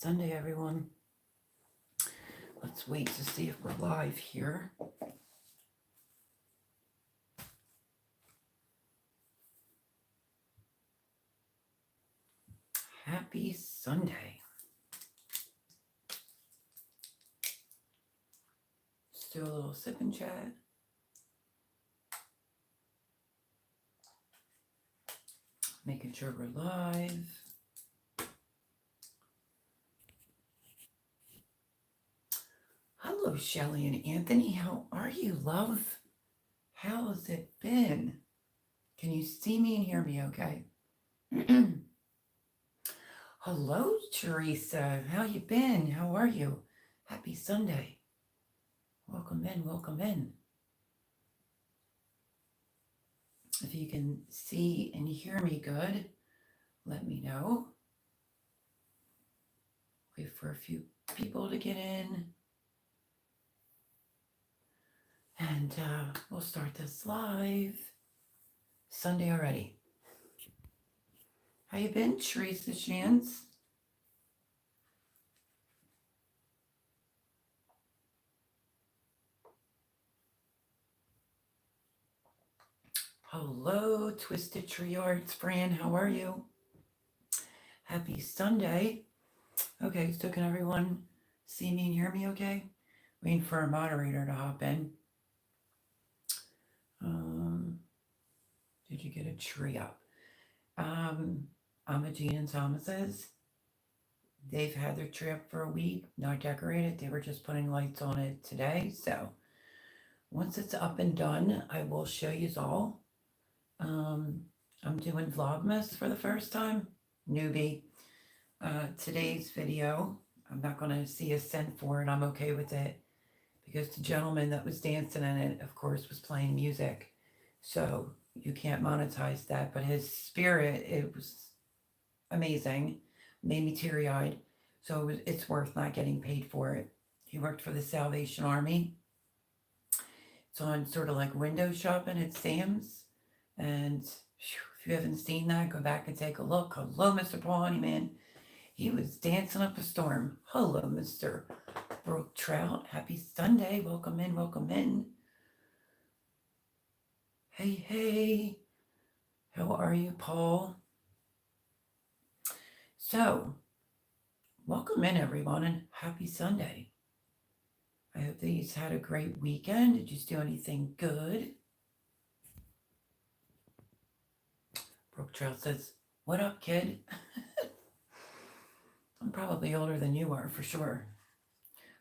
Sunday, everyone. Let's wait to see if we're live here. Happy Sunday. Let's do a little sip and chat. Making sure we're live. Hello, Shelly and Anthony. How are you, love? How has it been? Can you see me and hear me okay? Hello, Teresa. How you been? How are you? Happy Sunday. Welcome in, welcome in. If you can see and hear me good, let me know. Wait for a few people to get in. And we'll start this live. Sunday already. How you been, Teresa Shans? Hello, Twisted Tree Arts. Fran, how are you? Happy Sunday. Okay, so can everyone see me and hear me okay? Waiting for a moderator to hop in. Did you get a tree up? Amagine and Thomas's. They've had their tree up for a week, not decorated. They were just putting lights on it today. So once it's up and done, I will show you all. I'm doing Vlogmas for the first time. Newbie. Today's video, I'm not going to see a cent for it. I'm okay with it because the gentleman that was dancing in it, of course, was playing music. So you can't monetize that, but his spirit, it was amazing. Made me teary-eyed. So it's worth not getting paid for it. He worked for the Salvation Army. It's on sort of like window shopping at Sam's. And if you haven't seen that, go back and take a look. Hello, Mr. Paul Honeyman. He was dancing up a storm. Hello, Mr. Brooke Trout. Happy Sunday. Welcome in, welcome in. Hey, hey. How are you, Paul? So, welcome in, everyone, and happy Sunday. I hope that you had a great weekend. Did you do anything good? Brooke Trout says, what up, kid? I'm probably older than you are, for sure.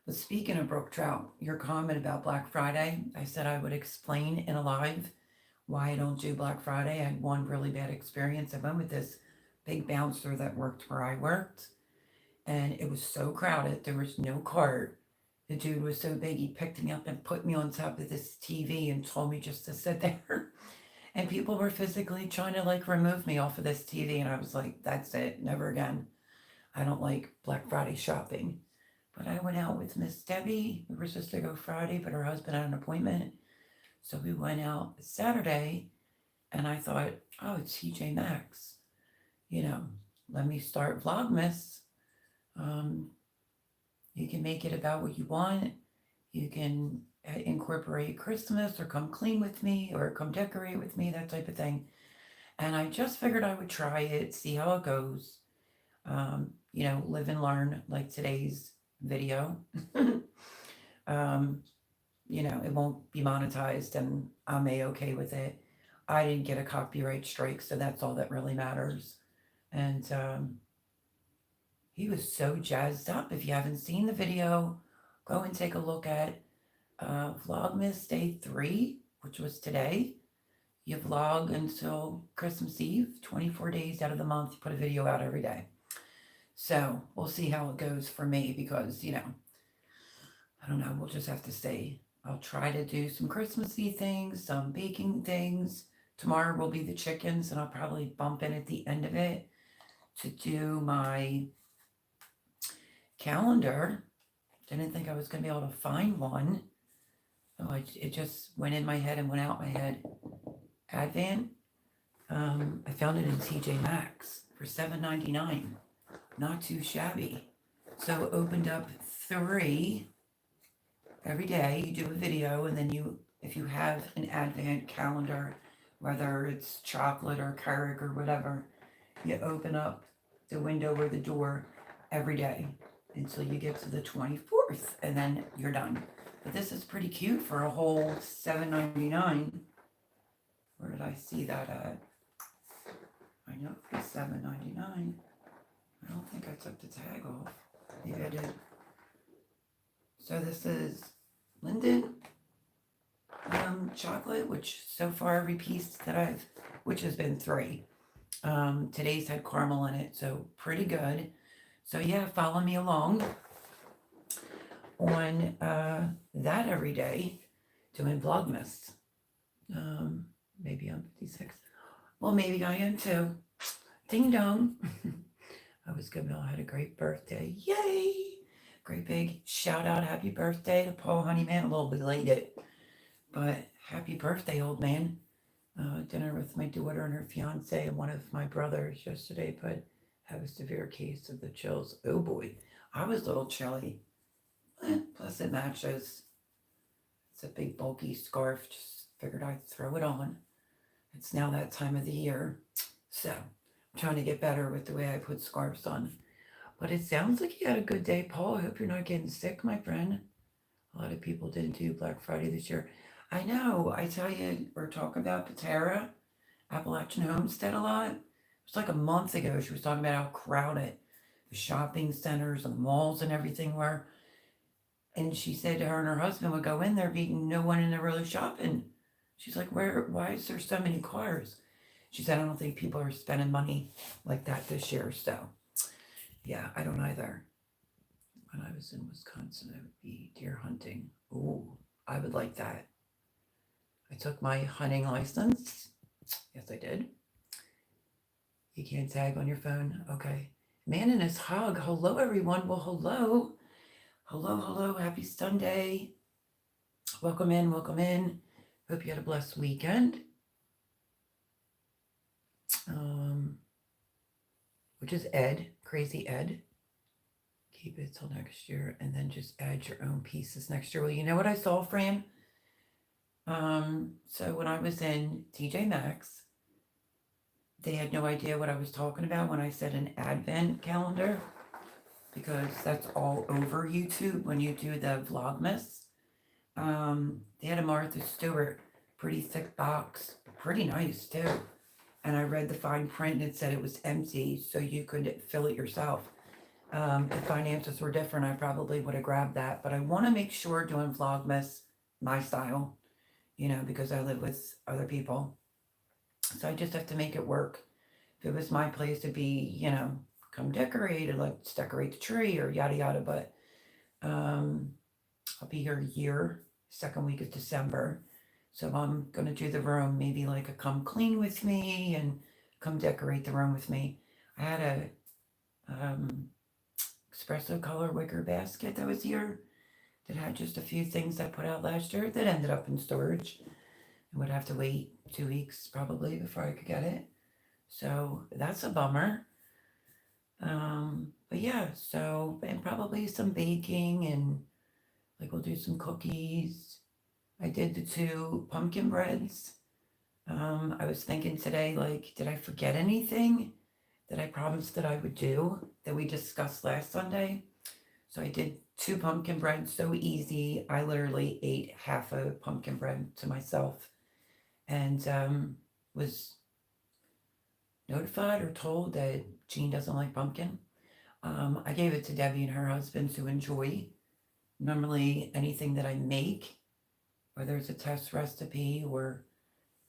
But speaking of Brooke Trout, your comment about Black Friday, I said I would explain in a live why I don't do Black Friday. I had one really bad experience. I went with this big bouncer that worked where I worked, and it was so crowded. There was no cart. The dude was so big, he picked me up and put me on top of this TV and told me just to sit there. And people were physically trying to like remove me off of this TV. And I was like, that's it, never again. I don't like Black Friday shopping. But I went out with Miss Debbie. We were supposed to go Friday, but her husband had an appointment. So we went out Saturday, and I thought, oh, it's TJ Maxx. You know, let me start Vlogmas. You can make it about what you want. You can incorporate Christmas or come clean with me or come decorate with me, that type of thing. And I just figured I would try it, see how it goes. You know, live and learn, like today's video. You know, it won't be monetized and I'm okay with it. I didn't get a copyright strike, so that's all that really matters. And he was so jazzed up. If you haven't seen the video, go and take a look at Vlogmas Day 3, which was today. You vlog until Christmas Eve, 24 days out of the month. You put a video out every day. So we'll see how it goes for me because, you know, I don't know. We'll just have to see. I'll try to do some Christmassy things, some baking things. Tomorrow will be the chickens, and I'll probably bump in at the end of it to do my calendar. Didn't think I was going to be able to find one. Oh, it just went in my head and went out my head. Advent. I found it in TJ Maxx for $7.99. Not too shabby. So opened up 3 every day. You do a video, and then if you have an advent calendar, whether it's chocolate or Keurig or whatever, you open up the window or the door every day until you get to the 24th, and then you're done. But this is pretty cute for a whole $7.99. Where did I see that at? I know it was $7.99. I don't think I took the tag off. Maybe I did. So this is Linden chocolate, which so far every piece that which has been 3. Today's had caramel in it, so pretty good. So yeah, follow me along on that every day doing Vlogmas. Maybe I'm 56. Well, maybe I am too. Ding dong. I was good. I had a great birthday. Yay! Great big shout out, happy birthday to Paul Honeyman. A little belated, but happy birthday, old man. Dinner with my daughter and her fiance and one of my brothers yesterday, but have a severe case of the chills. Oh boy, I was a little chilly. Plus it matches. It's a big bulky scarf. Just figured I'd throw it on. It's now that time of the year, so I'm trying to get better with the way I put scarves on. But it sounds like you had a good day, Paul. I hope you're not getting sick, my friend. A lot of people didn't do Black Friday this year. I know. I tell you, we're talking about Patera, Appalachian Homestead a lot. It was like a month ago. She was talking about how crowded the shopping centers and the malls and everything were. And she said her and her husband would go in there, being no one in there really shopping. She's like, why is there so many cars? She said, I don't think people are spending money like that this year. So, yeah, I don't either. When I was in Wisconsin, I would be deer hunting. Ooh, I would like that. I took my hunting license. Yes, I did. You can't tag on your phone. Okay. Man and his hog. Hello, everyone. Well, hello. Hello. Happy Sunday. Welcome in. Hope you had a blessed weekend. Which is Ed, Crazy Ed. Keep it till next year and then just add your own pieces next year. Well, you know what I saw, Fran? So when I was in TJ Maxx, they had no idea what I was talking about when I said an advent calendar, because that's all over YouTube when you do the Vlogmas. They had a Martha Stewart, pretty thick box, pretty nice too. And I read the fine print and it said it was empty, so you could fill it yourself. If finances were different, I probably would have grabbed that. But I want to make sure doing Vlogmas my style, because I live with other people. So I just have to make it work. If it was my place to be, come decorate, let's decorate the tree or yada yada. But I'll be here a year, second week of December. So I'm going to do the room, maybe like a come clean with me and come decorate the room with me. I had a espresso color wicker basket that was here that had just a few things I put out last year that ended up in storage and would have to wait 2 weeks probably before I could get it. So that's a bummer. But yeah, and probably some baking and like we'll do some cookies. I did the 2 pumpkin breads. I was thinking today, like, did I forget anything that I promised that I would do that we discussed last Sunday? So I did 2 pumpkin breads, so easy. I literally ate half a pumpkin bread to myself and was notified or told that Jean doesn't like pumpkin. I gave it to Debbie and her husband to enjoy. Normally anything that I make, whether it's a test recipe or,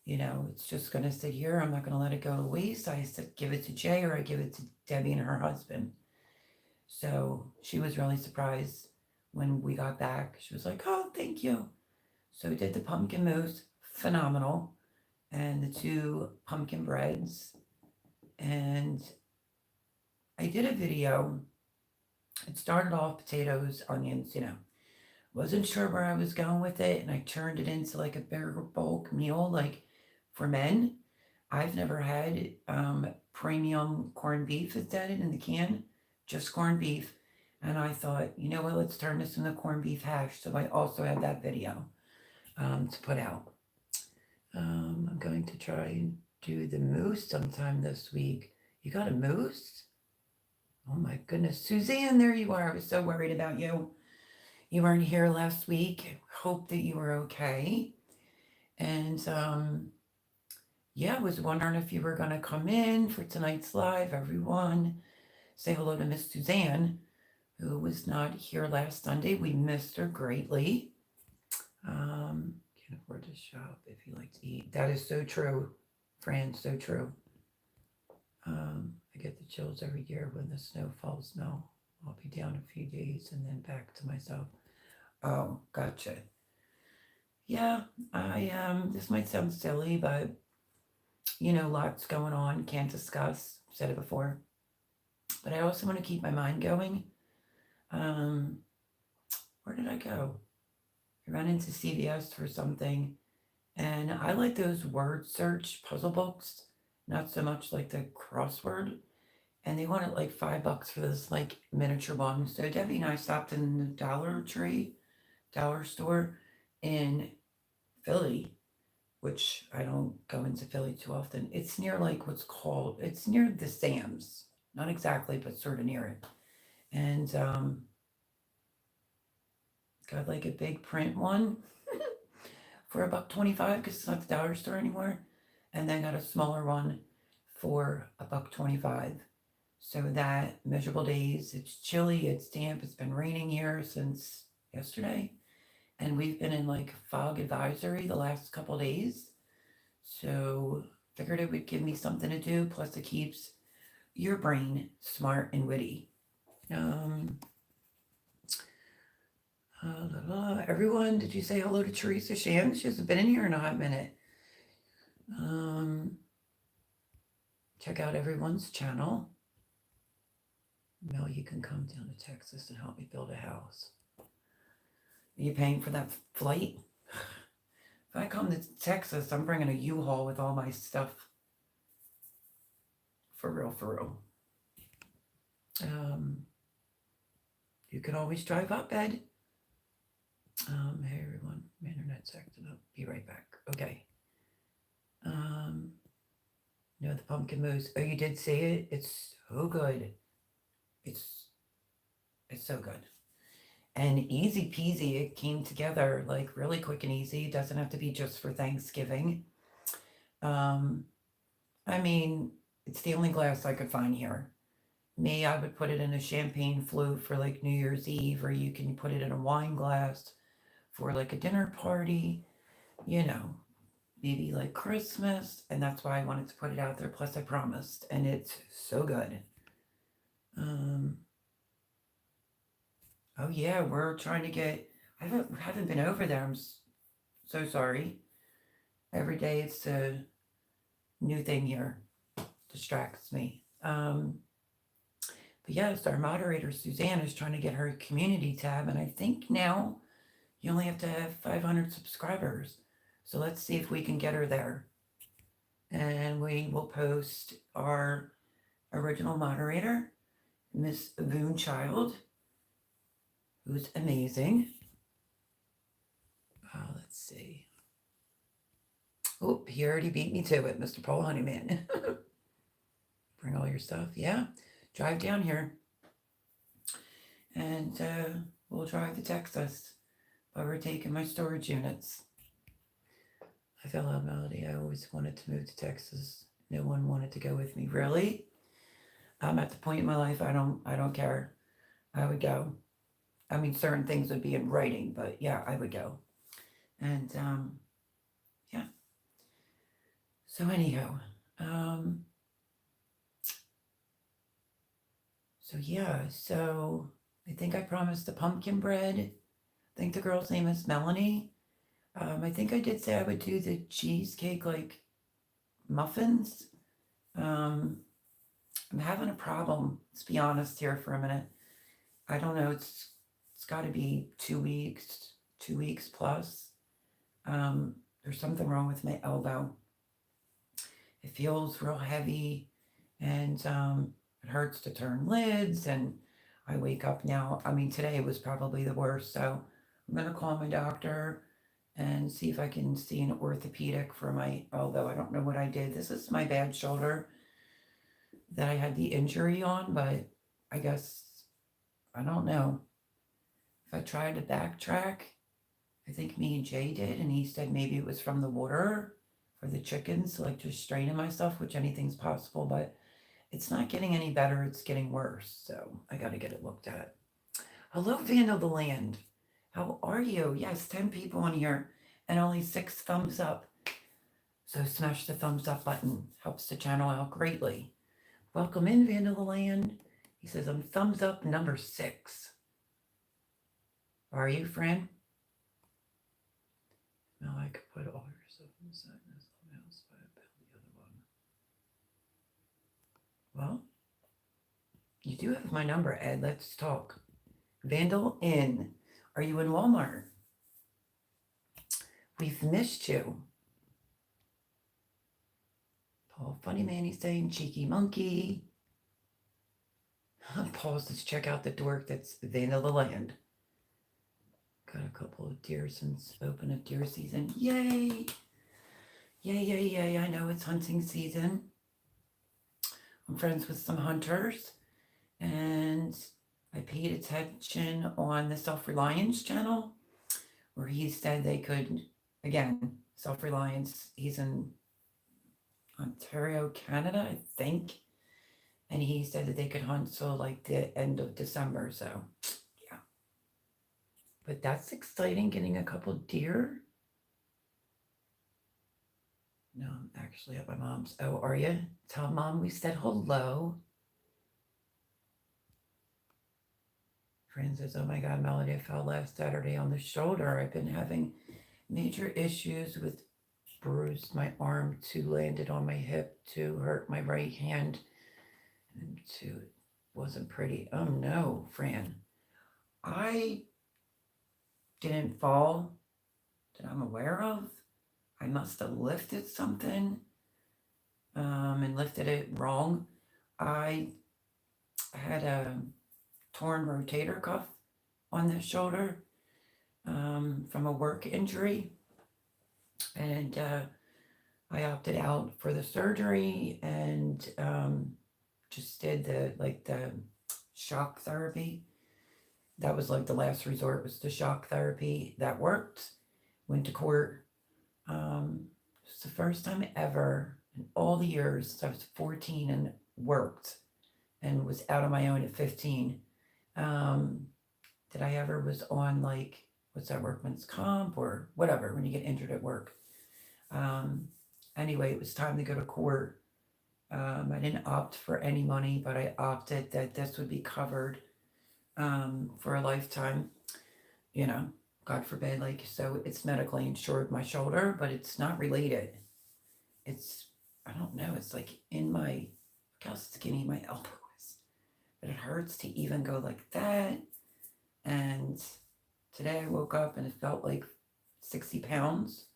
it's just going to sit here, I'm not going to let it go to waste. I said, give it to Jay or I give it to Debbie and her husband. So she was really surprised when we got back. She was like, oh, thank you. So we did the pumpkin mousse, phenomenal, and the 2 pumpkin breads. And I did a video. It started off potatoes, onions, Wasn't sure where I was going with it, and I turned it into like a bigger bulk meal, like for men. I've never had premium corned beef that's added in the can, just corned beef. And I thought, you know what, let's turn this into corned beef hash. So I also have that video to put out. I'm going to try and do the moose sometime this week. You got a moose? Oh my goodness. Suzanne, there you are. I was so worried about you. You weren't here last week. Hope that you were okay. And yeah, I was wondering if you were going to come in for tonight's live. Everyone, say hello to Miss Suzanne, who was not here last Sunday. We missed her greatly. Can't afford to shop if you like to eat. That is so true, Fran, so true. I get the chills every year when the snow falls. No, I'll be down a few days and then back to myself. Oh, gotcha. Yeah, this might sound silly, but lots going on, can't discuss. Said it before. But I also want to keep my mind going. Where did I go? I ran into CVS for something, and I like those word search puzzle books, not so much like the crossword. And they wanted like $5 for this like miniature one. So Debbie and I stopped in the Dollar Store in Philly, which I don't go into Philly too often. It's near like it's near the Sam's, not exactly, but sort of near it. And got like a big print one for $1.25 because it's not the dollar store anymore, and then got a smaller one for $1.25. So that Measurable Days, it's chilly, it's damp, it's been raining here since yesterday, and we've been in like fog advisory the last couple days. So figured it would give me something to do. Plus, it keeps your brain smart and witty. Everyone, did you say hello to Teresa Shan? She hasn't been in here in a hot minute. Check out everyone's channel. Mel, you can come down to Texas and help me build a house. Are you paying for that flight? If I come to Texas, I'm bringing a U-Haul with all my stuff. For real, for real. You can always drive up, Ed. Hey everyone, my internet's acting up. Be right back. Okay. No, the pumpkin mousse. Oh, you did see it? It's so good. It's so good. And easy peasy, it came together like really quick and easy. It doesn't have to be just for Thanksgiving. I mean, it's the only glass I could find here. Me, I would put it in a champagne flute for like New Year's Eve, or you can put it in a wine glass for like a dinner party, maybe like Christmas. And that's why I wanted to put it out there. Plus, I promised, and it's so good. Oh yeah, we're trying to get. I haven't been over there. I'm so sorry. Every day it's a new thing here. Distracts me. But yes, our moderator Suzanne is trying to get her community tab, and I think now you only have to have 500 subscribers. So let's see if we can get her there. And we will post our original moderator, Miss Boonchild, who's amazing. Let's see. Oh, he already beat me to it, Mr. Paul Honeyman. Bring all your stuff. Yeah, drive down here. And we'll drive to Texas. But we're taking my storage units. I fell out Melody. I always wanted to move to Texas. No one wanted to go with me. Really? I'm at the point in my life I don't care. I would go. I mean, certain things would be in writing, but yeah, I would go. And yeah. So anyhow, so I think I promised the pumpkin bread. I think the girl's name is Melanie. I think I did say I would do the cheesecake like muffins. I'm having a problem. Let's be honest here for a minute. I don't know. It's got to be 2 weeks plus. There's something wrong with my elbow. It feels real heavy, and it hurts to turn lids, and I wake up now. I mean, today was probably the worst. So I'm going to call my doctor and see if I can see an orthopedic for my, although I don't know what I did. This is my bad shoulder that I had the injury on, but I guess, I don't know. If I tried to backtrack, I think me and Jay did, and he said maybe it was from the water for the chickens, like just straining myself, which anything's possible, but it's not getting any better, it's getting worse. So I got to get it looked at. Hello, Van of the Land. How are you? Yes, 10 people on here and only 6 thumbs up. So smash the thumbs up button. Helps the channel out greatly. Welcome in, Van of the Land. He says, I'm thumbs up number 6. Are you, friend? No, I could put all your stuff inside this house, but I found the other one. Well, you do have my number, Ed. Let's talk. Vandal Inn. Are you in Walmart? We've missed you. Paul Funny Man, he's saying cheeky monkey. Paul says check out the dork that's Vandal the Land. Got a couple of deer since open of deer season. Yay! Yay, yay, yay. I know it's hunting season. I'm friends with some hunters, and I paid attention on the Self-Reliance channel where he said they could, again, Self-Reliance, he's in Ontario, Canada, I think. And he said that they could hunt till like the end of December. So, yeah. But that's exciting, getting a couple deer. No, I'm actually at my mom's. Oh, are you? Tell mom we said hello. Friend says, oh my God, Melody, I fell last Saturday on the shoulder. I've been having major issues with bruised my arm, 2 landed on my hip, 2 hurt my right hand, and 2 wasn't pretty. Oh no, Fran. I didn't fall that I'm aware of. I must have lifted something and lifted it wrong. I had a torn rotator cuff on the shoulder from a work injury, and I opted out for the surgery and just did the shock therapy. That was like the last resort, was the shock therapy. That worked. Went to court. It's the first time ever in all the years since I was 14 and worked and was out on my own at 15 that I ever was on, like, what's that, workman's comp or whatever, when you get injured at work. Anyway, it was time to go to court. I didn't opt for any money, but I opted that this would be covered for a lifetime, you know, God forbid, like, so it's medically insured, my shoulder, but it's not related. It's, I don't know, it's like in my, look how skinny my elbow is, but it hurts to even go like that. And today I woke up and it felt like 60 pounds.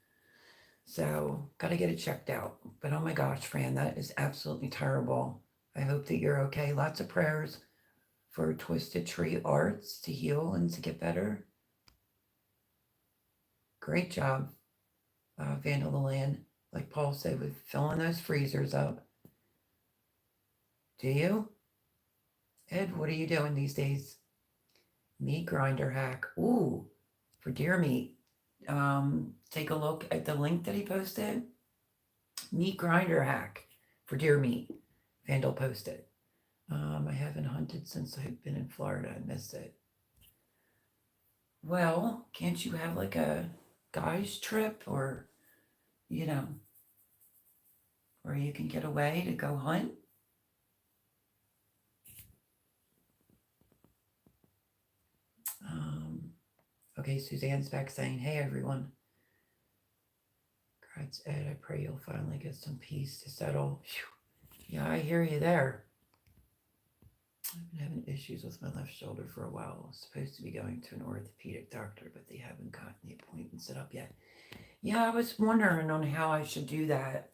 So got to get it checked out. But oh my gosh, Fran, that is absolutely terrible. I hope that you're okay. Lots of prayers for Twisted Tree Arts to heal and to get better. Great job, Vandal the Land. Like Paul said, with filling those freezers up. Do you? Ed, what are you doing these days? Meat grinder hack. Ooh, for deer meat. Take a look at the link that he posted. Meat grinder hack for deer meat. Vandal posted. I haven't hunted since I've been in Florida. I missed it. Well, can't you have like a guy's trip, or, you know, where you can get away to go hunt? Okay, Suzanne's back saying, hey everyone. Congrats, Ed. I pray you'll finally get some peace to settle. Whew. Yeah, I hear you there. I've been having issues with my left shoulder for a while. I was supposed to be going to an orthopedic doctor, but they haven't gotten the appointment set up yet. Yeah, I was wondering on how I should do that.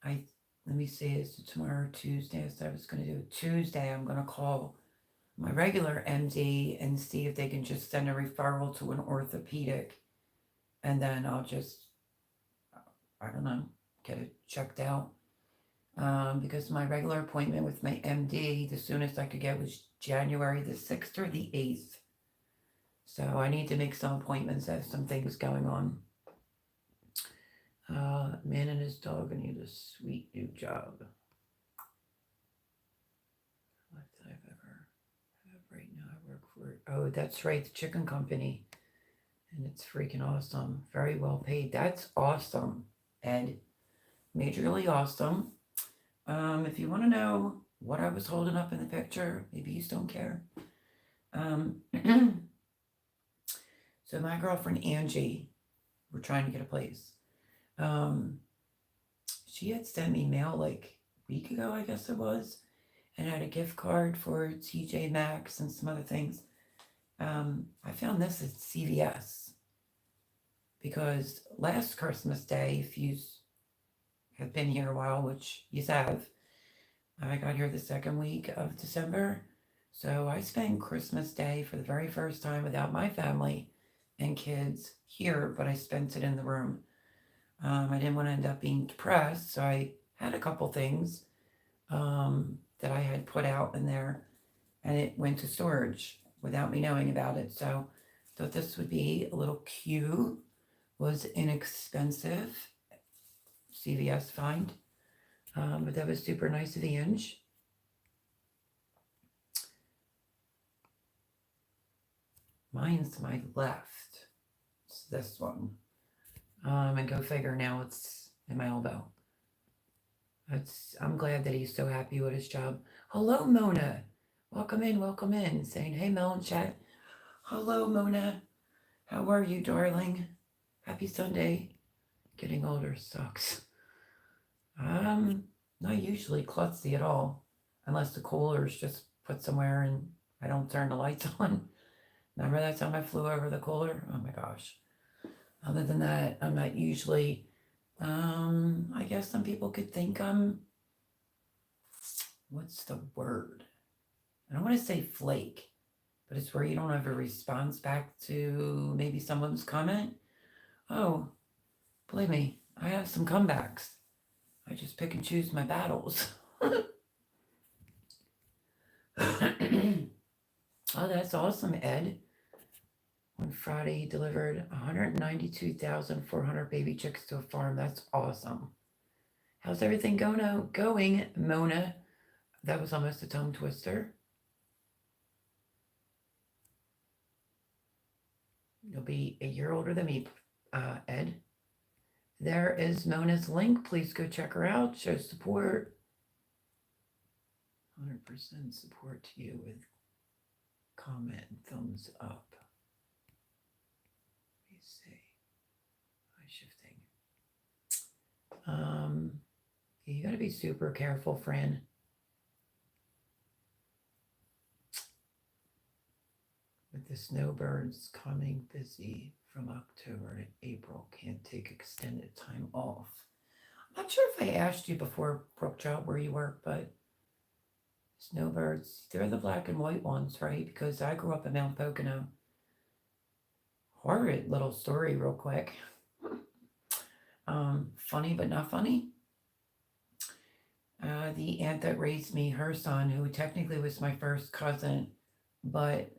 Let me see, it's tomorrow, Tuesday. So I was going to do it Tuesday. I'm going to call my regular MD and see if they can just send a referral to an orthopedic, and then I'll just, I don't know, get it checked out. Because my regular appointment with my MD, the soonest I could get was January the 6th or the 8th. So I need to make some appointments. I have some things going on. Man and his dog need a sweet new job. What I've ever have right now. I work for, oh, that's right, the chicken company. And it's freaking awesome. Very well paid. That's awesome. And majorly awesome. If you want to know what I was holding up in the picture, maybe you don't care. So my girlfriend Angie, we're trying to get a place. She had sent me mail like a week ago, I guess it was, and had a gift card for TJ Maxx and some other things. I found this at CVS because last Christmas Day, if you have been here a while, which you have, I got here the second week of December. So I spent Christmas Day for the very first time without my family and kids here, but I spent it in the room. I didn't want to end up being depressed, so I had a couple things that I had put out in there, and it went to storage without me knowing about it. So I thought this would be a little cute. Was inexpensive CVS find, but that was super nice of Ange. Mine's to my left. It's this one. And go figure, now it's in my elbow. I'm glad that he's so happy with his job. Hello, Mona. Welcome in. Saying, hey, Mel in chat. Hello, Mona. How are you, darling? Happy Sunday. Getting older sucks. Not usually klutzy at all, unless the cooler's just put somewhere and I don't turn the lights on. Remember that time I flew over the cooler? Oh my gosh. Other than that, I'm not usually, I guess some people could think I'm, what's the word? I don't want to say flake, but it's where you don't have a response back to maybe someone's comment. Oh, believe me, I have some comebacks. I just pick and choose my battles. Oh, that's awesome, Ed. On Friday, he delivered 192,400 baby chicks to a farm. That's awesome. How's everything going, Mona? That was almost a tongue twister. You'll be a year older than me, Ed. There is Mona's link. Please go check her out. Show support. 100% support to you with comment and thumbs up. Let me see. Shifting. You got to be super careful, Fran. With the snowbirds coming busy from October to April, can't take extended time off. I'm not sure if I asked you before, Brookjob, where you work, but snowbirds, they're the black and white ones, right? Because I grew up in Mount Pocono. Horrid little story real quick. Funny but not funny. The aunt that raised me, her son, who technically was my first cousin, but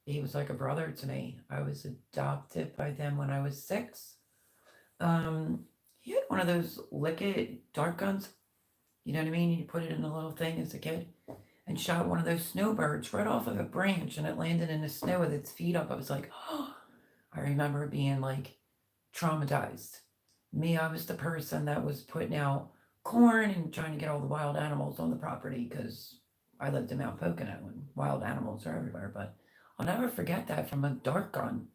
he was like a brother to me. I was adopted by them when I was 6. He had one of those Lickit dart guns. You know what I mean? You put it in a little thing as a kid, and shot one of those snowbirds right off of a branch, and it landed in the snow with its feet up. I was like, oh, I remember being like traumatized. Me, I was the person that was putting out corn and trying to get all the wild animals on the property because I lived in Mount Pocono and wild animals are everywhere. But I'll never forget that from a dart gun.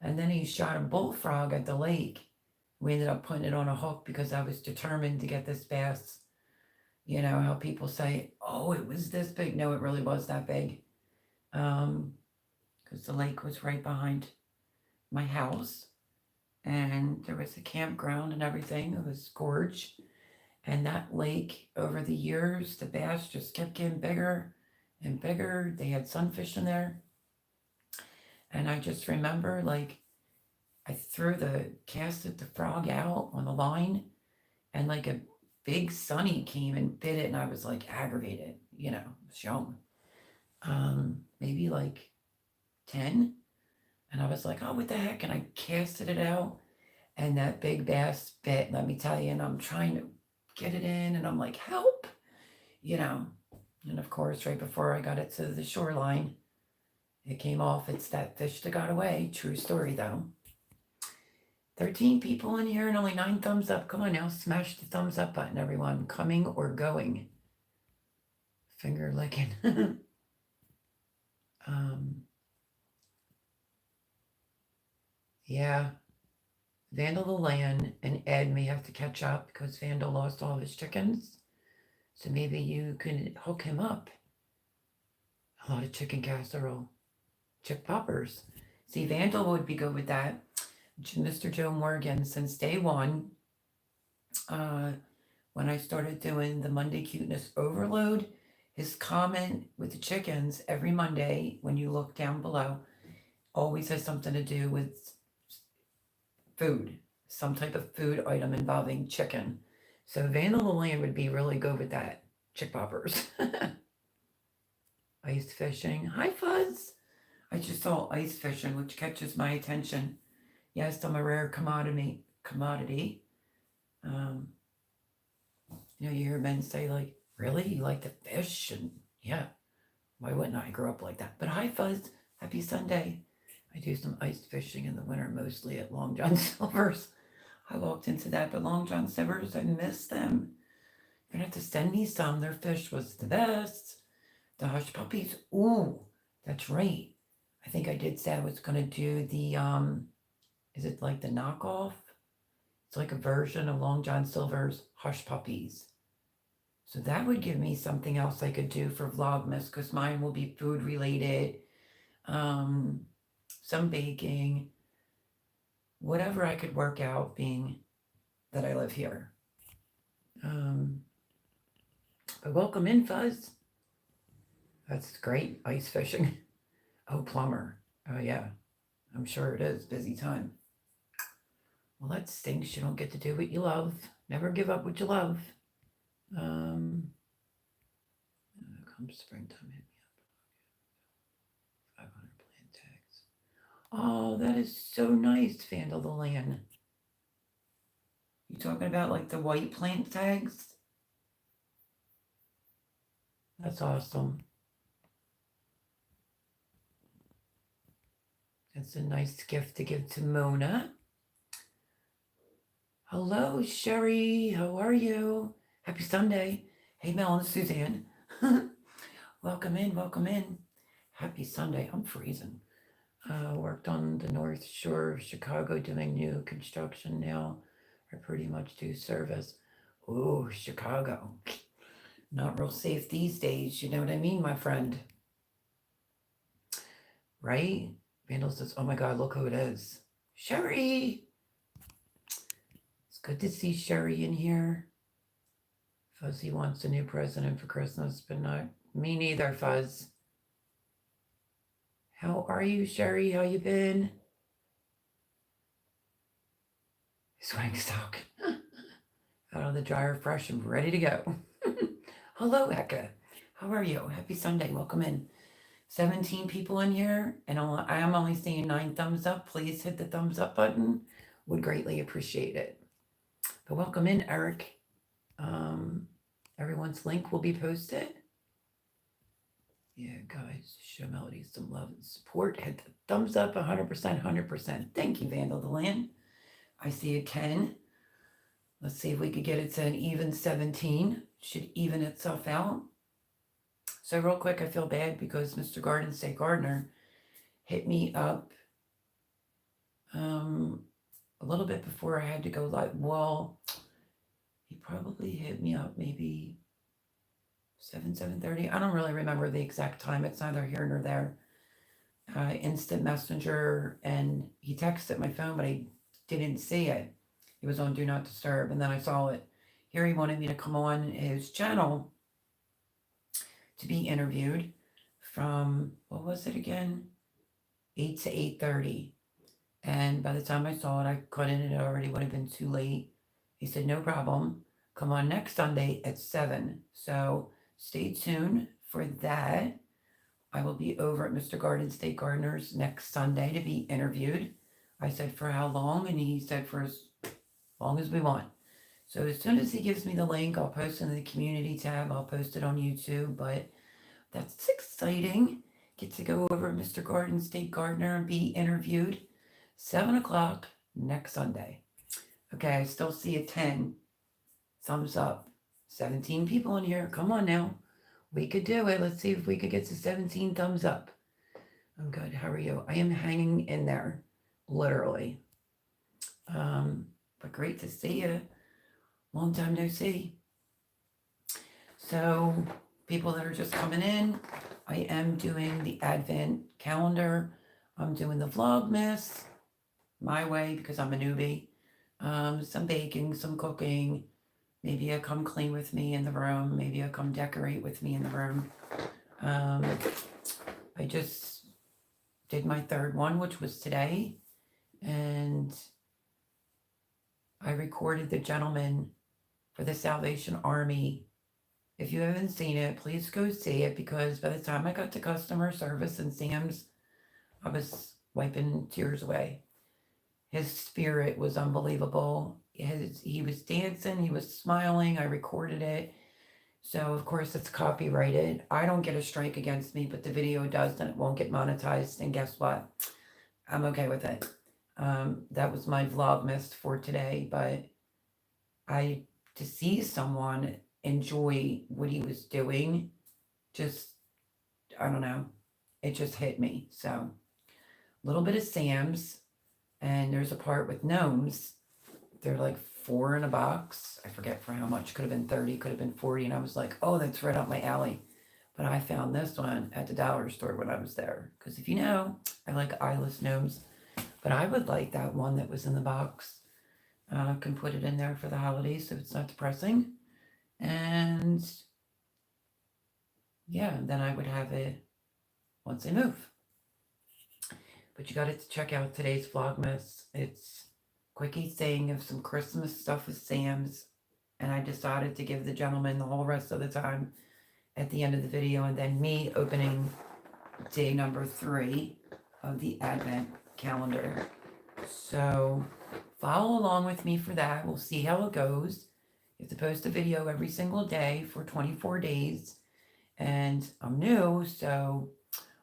And then he shot a bullfrog at the lake. We ended up putting it on a hook because I was determined to get this bass. You know how people say, oh, it was this big. No, it really was that big. Because the lake was right behind my house. And there was a campground and everything. It was gorge. And that lake, over the years, the bass just kept getting bigger and bigger. They had sunfish in there. And I just remember, like, I casted the frog out on the line, and like a big sunny came and bit it, and I was like aggravated, shown. Maybe like 10. And I was like, oh, what the heck? And I casted it out, and that big bass bit, let me tell you, and I'm trying to get it in, and I'm like, help, And of course, right before I got it to the shoreline, it came off. It's that fish that got away. True story, though. 13 people in here and only 9 thumbs up. Come on now, smash the thumbs up button, everyone. Coming or going. Finger licking. Yeah. Vandal the Land and Ed may have to catch up because Vandal lost all of his chickens. So maybe you can hook him up. A lot of chicken casserole. Chick poppers. See, Vandal would be good with that. Mr. Joe Morgan, since day one, when I started doing the Monday Cuteness Overload, his comment with the chickens every Monday, when you look down below, always has something to do with food, some type of food item involving chicken. So Vandal the Land would be really good with that. Chick poppers. Ice fishing. Hi, Fuzz. I just saw ice fishing, which catches my attention. Yes, I'm a rare commodity. You hear men say, like, really? You like to fish? And yeah, why wouldn't I? Grow up like that. But hi, Fuzz. Happy Sunday. I do some ice fishing in the winter, mostly at Long John Silver's. I walked into that, but Long John Silver's, I miss them. You're going to have to send me some. Their fish was the best. The hush puppies. Ooh, that's right. I think I did say I was going to do the, is it like the knockoff? It's like a version of Long John Silver's Hush Puppies. So that would give me something else I could do for Vlogmas, because mine will be food related, some baking, whatever I could work out, being that I live here. But welcome in, Fuzz. That's great. Ice fishing. Oh, plumber. Oh, yeah. I'm sure it is. Busy time. Well, that stinks. You don't get to do what you love. Never give up what you love. Come springtime, hit me up. 500 plant tags. Oh, that is so nice, Vandal the Land. You talking about like the white plant tags? That's awesome. That's a nice gift to give to Mona. Hello, Sherry. How are you? Happy Sunday. Hey, Mel and Suzanne. Welcome in. Welcome in. Happy Sunday. I'm freezing. Worked on the North Shore of Chicago doing new construction now. I pretty much do service. Ooh, Chicago. Not real safe these days. You know what I mean, my friend? Right? Vandal says, oh my God, look who it is. Sherry. It's good to see Sherry in here. Fuzzy wants a new president for Christmas, but not me neither, Fuzz. How are you, Sherry? How you been? Swing stock. Out of the dryer fresh and ready to go. Hello, Eka. How are you? Happy Sunday. Welcome in. 17 people in here, and I am only seeing 9 thumbs up. Please hit the thumbs up button. Would greatly appreciate it. But welcome in, Eric. Everyone's link will be posted. Yeah, guys, show Melody some love and support. Hit the thumbs up 100%, 100%. Thank you, Vandal the Land. I see a Ken. Let's see if we could get it to an even 17. Should even itself out. So real quick, I feel bad because Mr. Garden State Gardener hit me up a little bit before I had to go live. Well, he probably hit me up maybe 7:30. I don't really remember the exact time. It's neither here nor there. Instant messenger, and he texted my phone, but I didn't see it. It was on Do Not Disturb, and then I saw it. Here he wanted me to come on his channel to be interviewed. from, what was it again? 8 to 8:30. And by the time I saw it, I couldn't. It already would have been too late. He said, no problem. Come on next Sunday at 7. So stay tuned for that. I will be over at Mr. Garden State Gardeners next Sunday to be interviewed. I said for how long, and he said for as long as we want. So as soon as he gives me the link, I'll post it in the community tab. I'll post it on YouTube, but that's exciting. Get to go over at Mr. Garden State Gardener and be interviewed. 7 o'clock next Sunday. Okay, I still see a 10 thumbs up. 17 people in here. Come on now. We could do it. Let's see if we could get to 17 thumbs up. I'm good. How are you? I am hanging in there, literally. But great to see you. Long time no see. So, people that are just coming in, I am doing the Advent calendar. I'm doing the Vlogmas my way because I'm a newbie. Some baking, some cooking. Maybe a come clean with me in the room. Maybe a come decorate with me in the room. I just did my third one, which was today. And I recorded the gentleman for the Salvation Army. If you haven't seen it, please go see it, because by the time I got to customer service and Sam's, I was wiping tears away. His spirit was unbelievable. He was dancing, he was smiling. I recorded it. So, of course, it's copyrighted. I don't get a strike against me, but the video does, and it won't get monetized. And guess what? I'm okay with it. That was my Vlogmas for today, but to see someone enjoy what he was doing, just, I don't know, it just hit me. So, a little bit of Sam's, and there's a part with gnomes. They're like 4 in a box. I forget for how much. Could have been 30, could have been 40. And I was like, oh, that's right up my alley. But I found this one at the dollar store when I was there. Because if you know, I like eyeless gnomes. But I would like that one that was in the box. Can put it in there for the holidays so it's not depressing. And yeah, then I would have it once I move. But you got to check out today's Vlogmas. It's quickie thing of some Christmas stuff with Sam's, and I decided to give the gentleman the whole rest of the time at the end of the video, and then me opening day number 3 of the Advent calendar. So follow along with me for that. We'll see how it goes. You have to post a video every single day for 24 days, and I'm new, so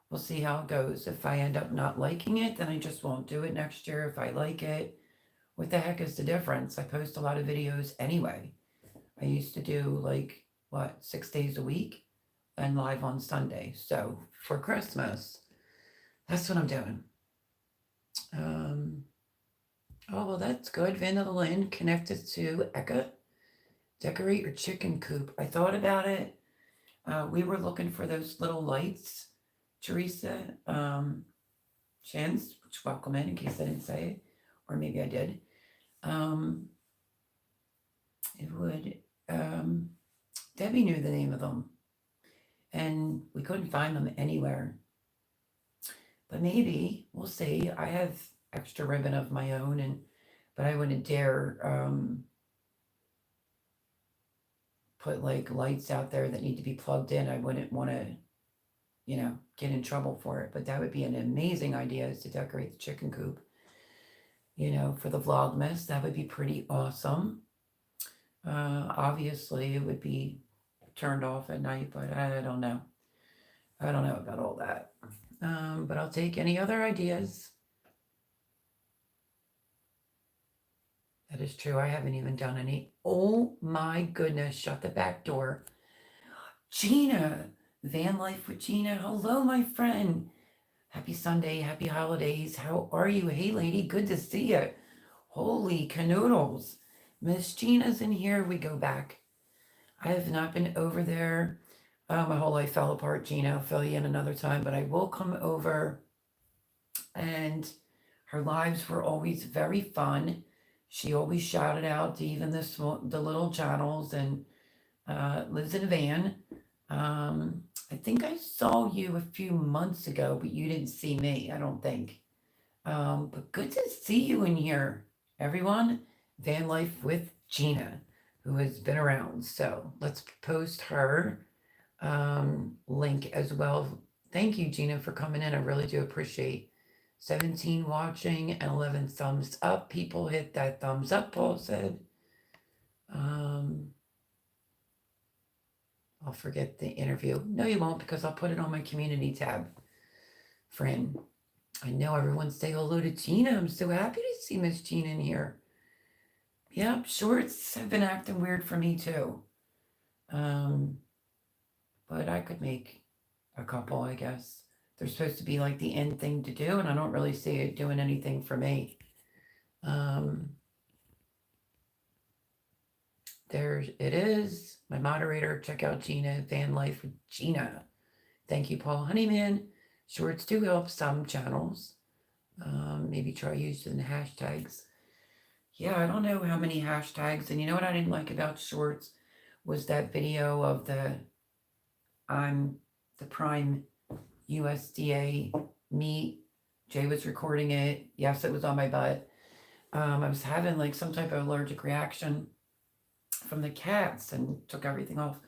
we'll see how it goes. If I end up not liking it, then I just won't do it next year. If I like it, what the heck is the difference? I post a lot of videos anyway. I used to do 6 days a week and live on Sunday. So for Christmas, that's what I'm doing. Oh, well, that's good. Vanilla Lynn connected to Eka. Decorate your chicken coop. I thought about it. We were looking for those little lights. Teresa Chance, which welcome in case I didn't say it. Or maybe I did. Debbie knew the name of them, and we couldn't find them anywhere. But maybe, we'll see. I have extra ribbon of my own, but I wouldn't dare put lights out there that need to be plugged in. I wouldn't want to, get in trouble for it. But that would be an amazing idea, is to decorate the chicken coop. For the Vlogmas, that would be pretty awesome. Obviously, it would be turned off at night, but I don't know. I don't know about all that. But I'll take any other ideas. That is true. I haven't even done any. Oh my goodness, shut the back door. Gina, Van Life with Gina. Hello, my friend. Happy Sunday, happy holidays. How are you? Hey, lady, good to see you. Holy canoodles. Miss Gina's in here. We go back. I have not been over there. My whole life fell apart, Gina. I'll fill you in another time, but I will come over. And her lives were always very fun. She always shouted out to even the little channels, and lives in a van. I think I saw you a few months ago, but you didn't see me, I don't think. But good to see you in here, everyone. Van Life with Gina, who has been around. So let's post her link as well. Thank you, Gina, for coming in. I really do appreciate 17 watching and 11 thumbs up. People hit that thumbs up, Paul said. I'll forget the interview. No, you won't, because I'll put it on my community tab. Friend, I know everyone say hello to Gina. I'm so happy to see Miss Gina in here. Yep, shorts have been acting weird for me too. But I could make a couple, I guess. They're supposed to be like the end thing to do, and I don't really see it doing anything for me. There it is. My moderator, check out Gina, Van Life with Gina. Thank you, Paul Honeyman. Shorts do help some channels. Maybe try using the hashtags. Yeah, I don't know how many hashtags. And you know what I didn't like about shorts was that video of the Prime USDA meat. Jay was recording it. Yes, it was on my butt. I was having like some type of allergic reaction from the cats and took everything off.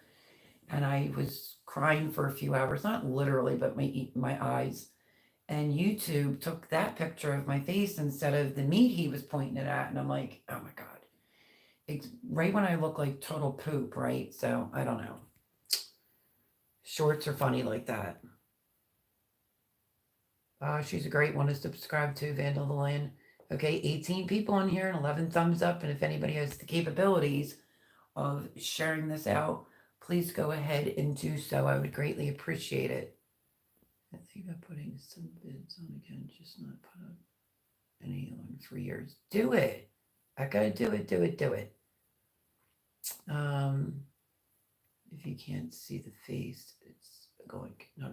And I was crying for a few hours, not literally, but my eyes. And YouTube took that picture of my face instead of the meat he was pointing it at. And I'm like, oh my God. It's right when I look like total poop, right? So I don't know. Shorts are funny like that. She's a great one to subscribe to, Vandal the Land. Okay, 18 people in here and 11 thumbs up. And if anybody has the capabilities of sharing this out, please go ahead and do so. I would greatly appreciate it. I think I'm putting some bids on again, just not put up any on 3 years. Do it. I gotta do it. If you can't see the face, it's going, no.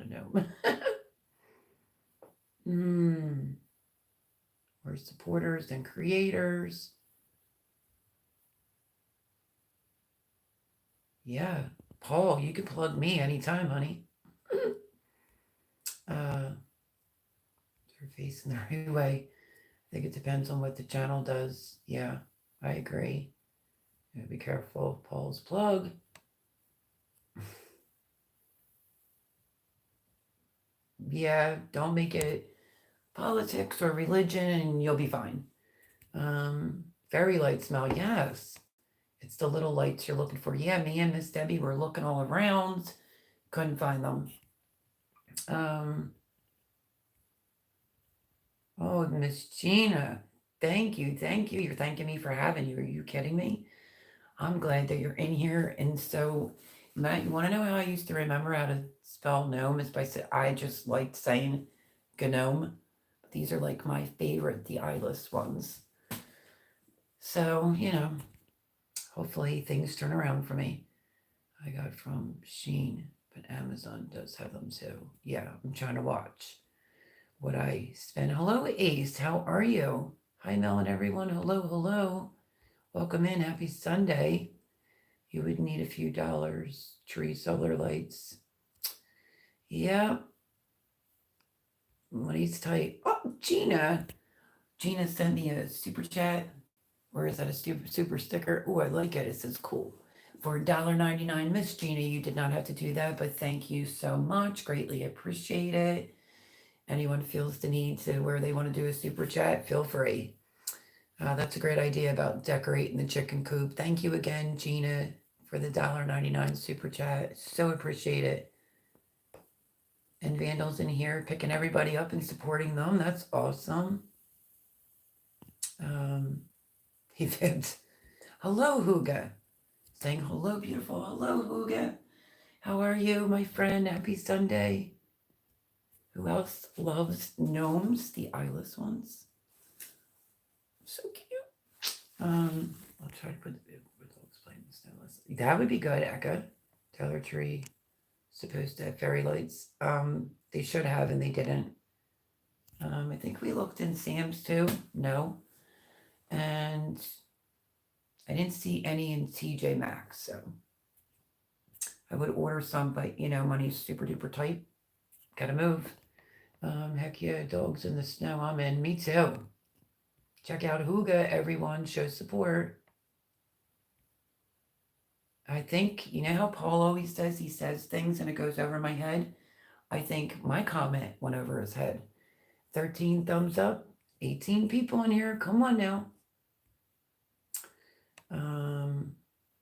We're supporters and creators. Yeah, Paul, you can plug me anytime, honey. They're facing the right way. I think it depends on what the channel does. Yeah, I agree. Be careful of Paul's plug. Yeah, don't make it politics or religion and you'll be fine. Fairy light smell, yes. It's the little lights you're looking for. Yeah, me and Miss Debbie were looking all around. Couldn't find them. Oh, Miss Gina, thank you. You're thanking me for having you. Are you kidding me? I'm glad that you're in here. And so, Matt, you want to know how I used to remember how to spell gnome? Is by I just liked saying gnome. These are like my favorite, the eyeless ones. So, hopefully things turn around for me. I got from Shein, but Amazon does have them too. Yeah, I'm trying to watch what I spend. Hello, Ace. How are you? Hi, Mel and everyone. Hello. Welcome in. Happy Sunday. You would need a few dollars. Tree solar lights. Yeah. Money's tight. Oh, Gina. Gina sent me a super chat. Or is that a super sticker? Oh, I like it. It says cool. For $1.99, Miss Gina, you did not have to do that, but thank you so much. Greatly appreciate it. Anyone feels the need to where they want to do a super chat, feel free. That's a great idea about decorating the chicken coop. Thank you again, Gina, for the $1.99 super chat. So appreciate it. And Vandal's in here picking everybody up and supporting them. That's awesome. He fits. Hello, Huga. Saying hello, beautiful. Hello, Huga. How are you, my friend? Happy Sunday. Who else loves gnomes? The eyeless ones. So cute. I'll try to put the explain this now. That would be good, Eka. Dollar Tree supposed to have fairy lights. They should have, and they didn't. I think we looked in Sam's too. No. And I didn't see any in TJ Maxx, so I would order some, but money's super duper tight. Gotta move. Heck yeah, dogs in the snow. I'm in. Me too. Check out Hooga, everyone. Show support. I think, how Paul always says he says things and it goes over my head? I think my comment went over his head. 13 thumbs up, 18 people in here. Come on now.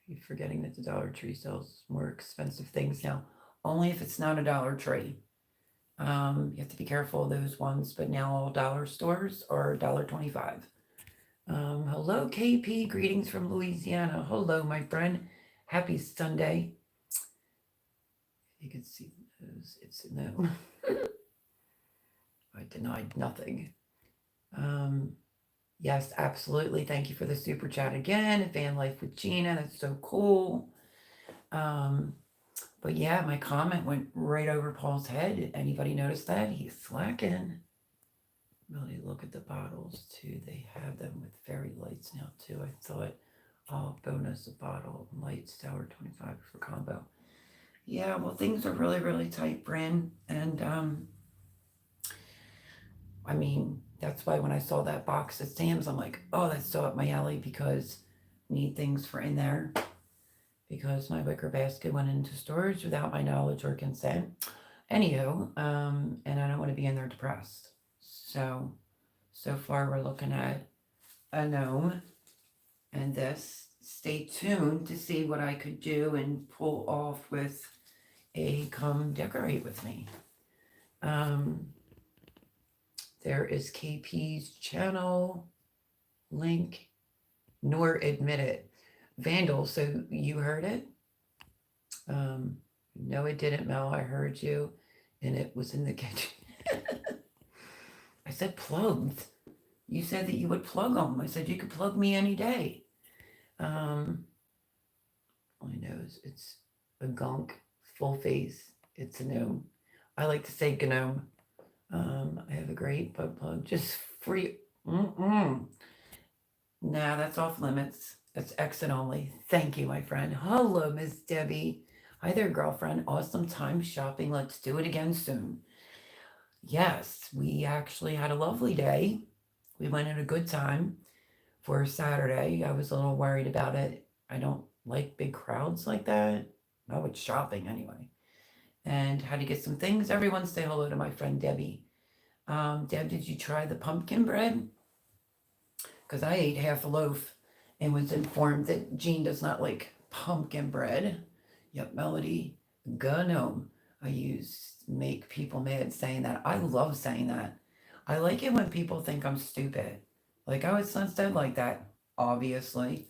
You're forgetting that the Dollar Tree sells more expensive things now. Only if it's not a Dollar Tree. You have to be careful of those ones, but now all dollar stores are $1.25. Hello, KP. Greetings from Louisiana. Hello, my friend. Happy Sunday. You can see those. It's no. I denied nothing. Yes, absolutely. Thank you for the super chat again. Van Life with Gina. That's so cool. But yeah, my comment went right over Paul's head. Anybody notice that? He's slacking. Really look at the bottles too. They have them with fairy lights now too. I thought, bonus a bottle lights tower 25 for combo. Yeah, well, things are really, really tight, Bryn. And I mean, that's why when I saw that box at Sam's, I'm like, oh, that's so up my alley because I need things for in there. Because my wicker basket went into storage without my knowledge or consent. Anywho, and I don't want to be in there depressed. So far we're looking at a gnome and this. Stay tuned to see what I could do and pull off with a come decorate with me. There is KP's channel link, nor admit it. Vandal, so you heard it? No, it didn't, Mel. I heard you, and it was in the kitchen. I said plugged. You said that you would plug them. I said you could plug me any day. My nose, it's a gunk, full face. It's a gnome. I like to say gnome. I have a great butt plug just for you. Nah, that's off limits. That's exit only. Thank you, my friend. Hello, Miss Debbie. Hi there, girlfriend. Awesome time shopping. Let's do it again soon. Yes, we actually had a lovely day. We went at a good time for Saturday. I was a little worried about it. I don't like big crowds like that. Not with shopping anyway. And had to get some things. Everyone say hello to my friend Debbie. Deb, did you try the pumpkin bread? Because I ate half a loaf and was informed that Jean does not like pumpkin bread. Yep, Melody, gnome. I make people mad saying that. I love saying that. I like it when people think I'm stupid. Like, oh, it's not said like that. Obviously.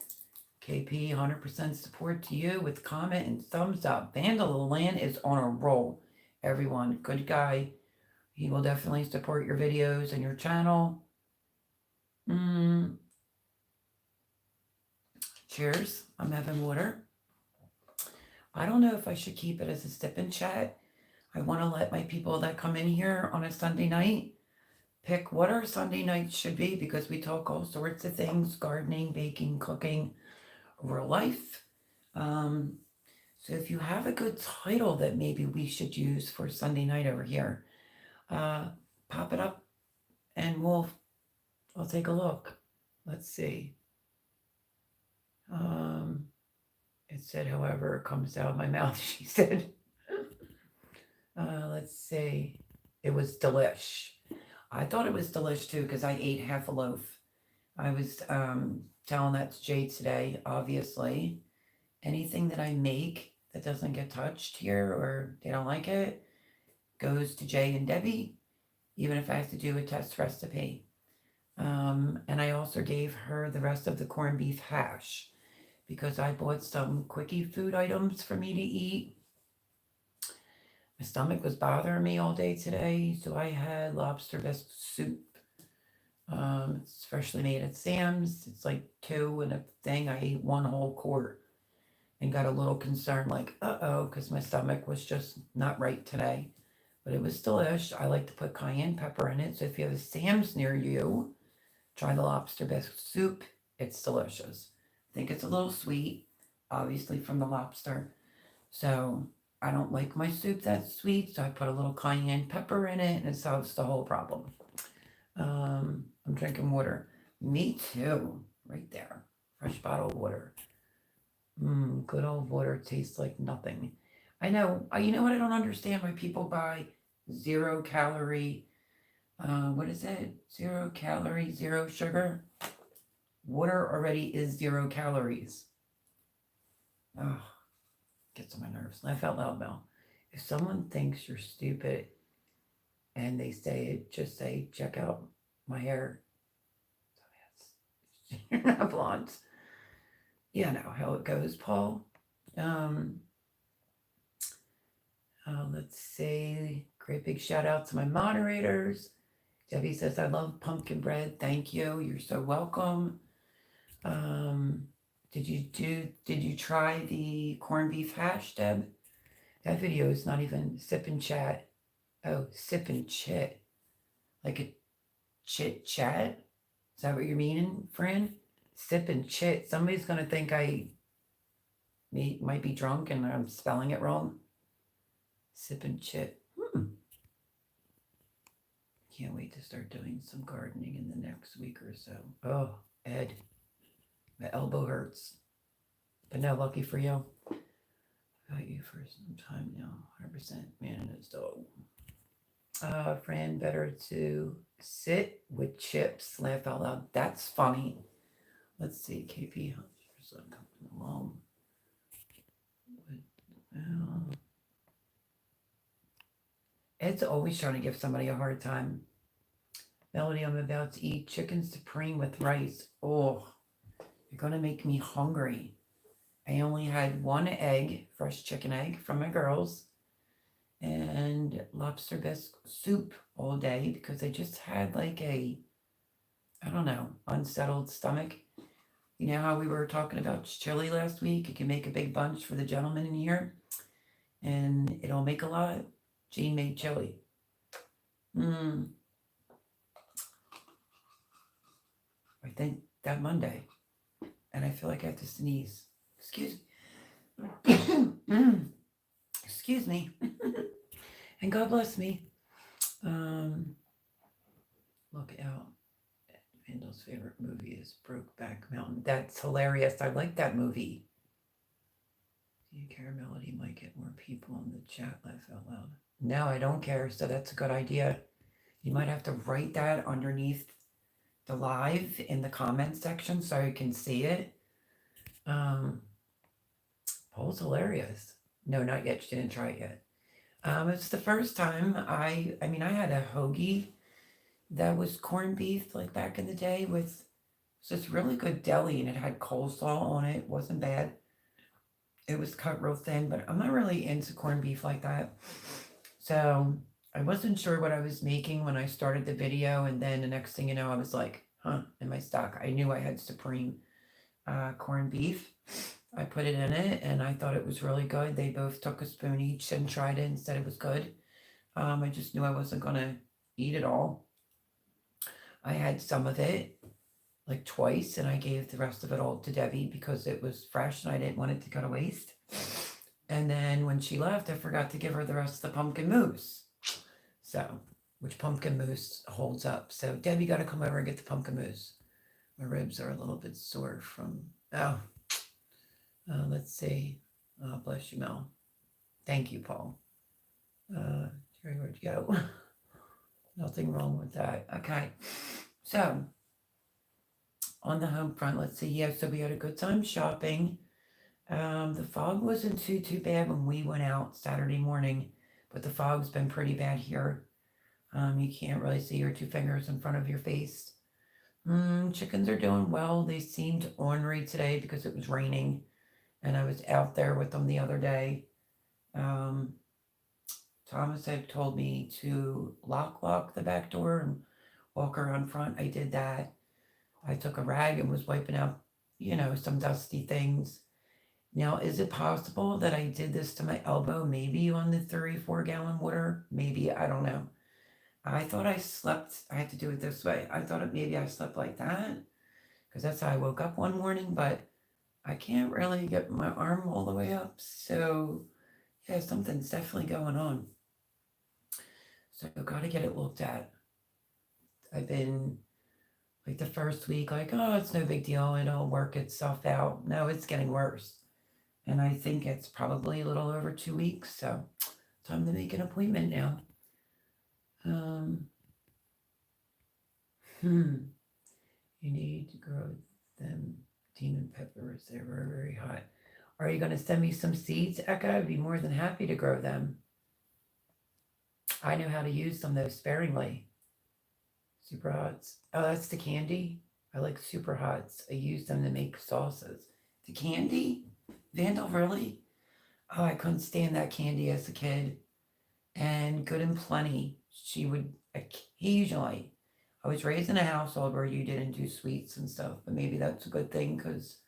KP, 100% support to you with comment and thumbs up. Vandalland is on a roll. Everyone, good guy. He will definitely support your videos and your channel. Cheers. I'm having water. I don't know if I should keep it as a sip and chat. I want to let my people that come in here on a Sunday night pick what our Sunday nights should be because we talk all sorts of things, gardening, baking, cooking, real life. So if you have a good title that maybe we should use for Sunday night over here, pop it up and I'll take a look. Let's see. It said, however, it comes out of my mouth, she said. Let's see. It was delish. I thought it was delish too because I ate half a loaf. I was telling that to Jade today, obviously. Anything that I make that doesn't get touched here or they don't like it goes to Jay and Debbie, even if I have to do a test recipe. And I also gave her the rest of the corned beef hash because I bought some quickie food items for me to eat. My stomach was bothering me all day today, so I had lobster bisque soup. It's freshly made at Sam's. It's like 2 and a thing. I ate 1 whole quart and got a little concerned, like, because my stomach was just not right today. But it was delish. I like to put cayenne pepper in it. So if you have a Sam's near you, try the lobster bisque soup. It's delicious. I think it's a little sweet, obviously from the lobster. So I don't like my soup that sweet, so I put a little cayenne pepper in it and it solves the whole problem. I'm drinking water. Me too. Right there. Fresh bottled water. Good old water tastes like nothing. I know. You know what I don't understand? Why people buy 0 calorie, what is it? 0 calorie, zero sugar. Water already is 0 calories. Oh, gets on my nerves. Laugh out loud, Mel. If someone thinks you're stupid and they say it, just say, check out my hair. You're not blonde. You know how it goes, Paul. Um, let's see. Great big shout out to my moderators. Debbie says, I love pumpkin bread. Thank you. You're so welcome. Um, did you try the corned beef hash, Deb? That video is not even sip and chat. Oh, sip and chit. Like a chit chat? Is that what you're meaning, friend? Sip and chit. Somebody's gonna think I might be drunk and I'm spelling it wrong. Sip and chit. Can't wait to start doing some gardening in the next week or so. Oh, Ed, my elbow hurts. But no, lucky for you. Got you for some time now. 100% man and his dog. Fran, better to sit with chips. Laugh out loud. That's funny. Let's see. KP, how's your coming along? Ed's always trying to give somebody a hard time. Melody, I'm about to eat chicken supreme with rice. Oh, you're going to make me hungry. I only had 1 egg, fresh chicken egg from my girls, and lobster bisque soup all day because I just had like a, I don't know, unsettled stomach. You know how we were talking about chili last week? You can make a big bunch for the gentleman in here, and it'll make a lot. Jean made chili. I think that Monday, and I feel like I have to sneeze. Excuse me. And God bless me. Look out. Vandal's favorite movie is Brokeback Mountain. That's hilarious. I like that movie. Do you care, Melody? Might get more people in the chat. Laugh out loud. No, I don't care. So that's a good idea. You might have to write that underneath the live in the comments section so you can see it. Paul's hilarious. No, not yet. She didn't try it yet. It's the first time I had a hoagie that was corned beef like back in the day with this really good deli, and it had coleslaw on it. It wasn't bad. It was cut real thin, but I'm not really into corned beef like that. So I wasn't sure what I was making when I started the video, and then the next thing you know, I was like, am I stuck? I knew I had supreme corned beef. I put it in it, and I thought it was really good. They both took a spoon each and tried it and said it was good. I just knew I wasn't going to eat it all. I had some of it, like twice, and I gave the rest of it all to Debbie because it was fresh and I didn't want it to go to waste. And then when she left, I forgot to give her the rest of the pumpkin mousse. So, which pumpkin mousse holds up. So Debbie got to come over and get the pumpkin mousse. My ribs are a little bit sore from, let's see. Oh, bless you, Mel. Thank you, Paul. Jerry, where'd you go? Nothing wrong with that. Okay. So, on the home front, let's see. Yeah, so we had a good time shopping. The fog wasn't too bad when we went out Saturday morning, but the fog's been pretty bad here. You can't really see your 2 fingers in front of your face. Chickens are doing well. They seemed ornery today because it was raining, and I was out there with them the other day. Thomas had told me to lock the back door and walk around front. I did that. I took a rag and was wiping out, some dusty things. Now, is it possible that I did this to my elbow, maybe on the 34-gallon water? Maybe, I don't know. I thought I slept, I had to do it this way. I thought maybe I slept like that, because that's how I woke up one morning, but I can't really get my arm all the way up, so Yeah, something's definitely going on. So got to get it looked at. I've been like the first week, like, oh, it's no big deal. It'll work itself out. No, it's getting worse. And I think it's probably a little over 2 weeks. So time to make an appointment now. Um, you need to grow them demon peppers. They were very hot. Are you going to send me some seeds, Eka? I'd be more than happy to grow them. I know how to use them, though, sparingly. Super Hots. Oh, that's the candy? I like Super Hots. I use them to make sauces. The candy? Vandal, really? Oh, I couldn't stand that candy as a kid. And Good and Plenty. She would occasionally. I was raised in a household where you didn't do sweets and stuff, but maybe that's a good thing because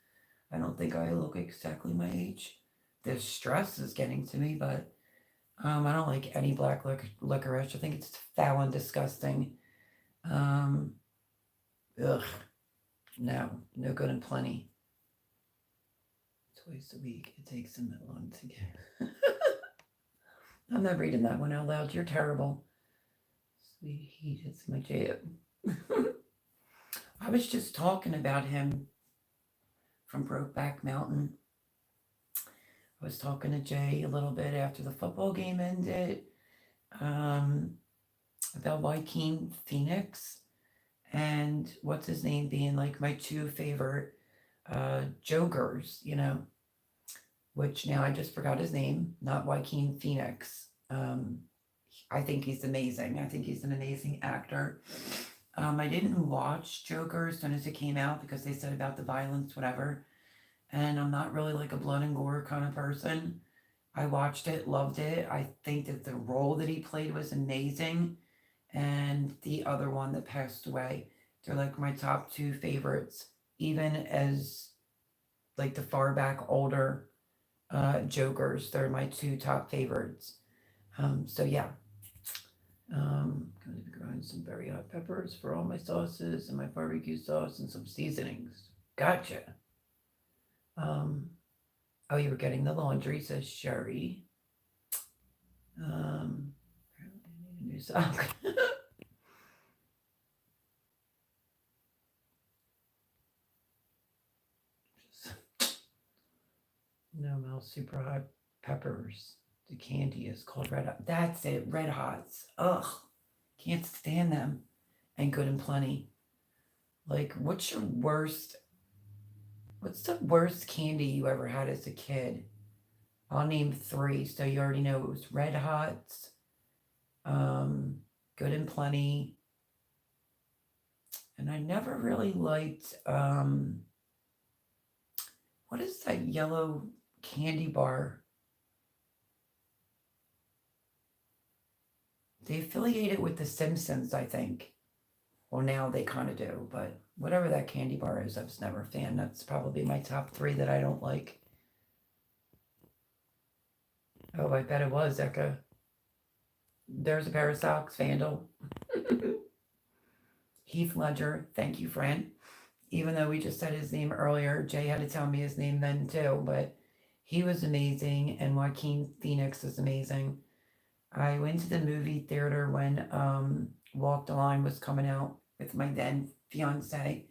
I don't think I look exactly my age. The stress is getting to me, but I don't like any black licorice. I think it's foul and disgusting. Ugh, no Good and Plenty. Twice a week. It takes them that long to get. I'm not reading that one out loud. You're terrible. Sweet Heat is my jam. I was just talking about him from Brokeback Mountain. I was talking to Jay a little bit after the football game ended about Joaquin Phoenix and what's his name being like my two favorite Jokers, which now I just forgot his name, not Joaquin Phoenix. I think he's amazing. I think he's an amazing actor. I didn't watch Joker as soon as it came out because they said about the violence, whatever. And I'm not really like a blood and gore kind of person. I watched it, loved it. I think that the role that he played was amazing. And the other one that passed away, they're like my top two favorites, even as like the far back older Jokers. They're my two top favorites. So yeah. I'm going to be growing some very hot peppers for all my sauces and my barbecue sauce and some seasonings. Gotcha. Oh, you were getting the laundry, says Sherry. Apparently I need a new sock. No, Mel, super hot peppers. The candy is called Red Hot. That's it, Red Hots. Ugh, can't stand them. And Good and Plenty. Like, what's the worst candy you ever had as a kid? I'll name 3, so you already know it was Red Hots, Good and Plenty, and I never really liked, what is that yellow candy bar? They affiliate it with The Simpsons, I think. Well, now they kind of do, but whatever that candy bar is, I was never a fan. That's probably my top 3 that I don't like. Oh, I bet it was, Eka. There's a pair of socks, Vandal. Heath Ledger, thank you, friend. Even though we just said his name earlier, Jay had to tell me his name then too, but he was amazing, and Joaquin Phoenix is amazing. I went to the movie theater when Walk the Line was coming out with my then fiance.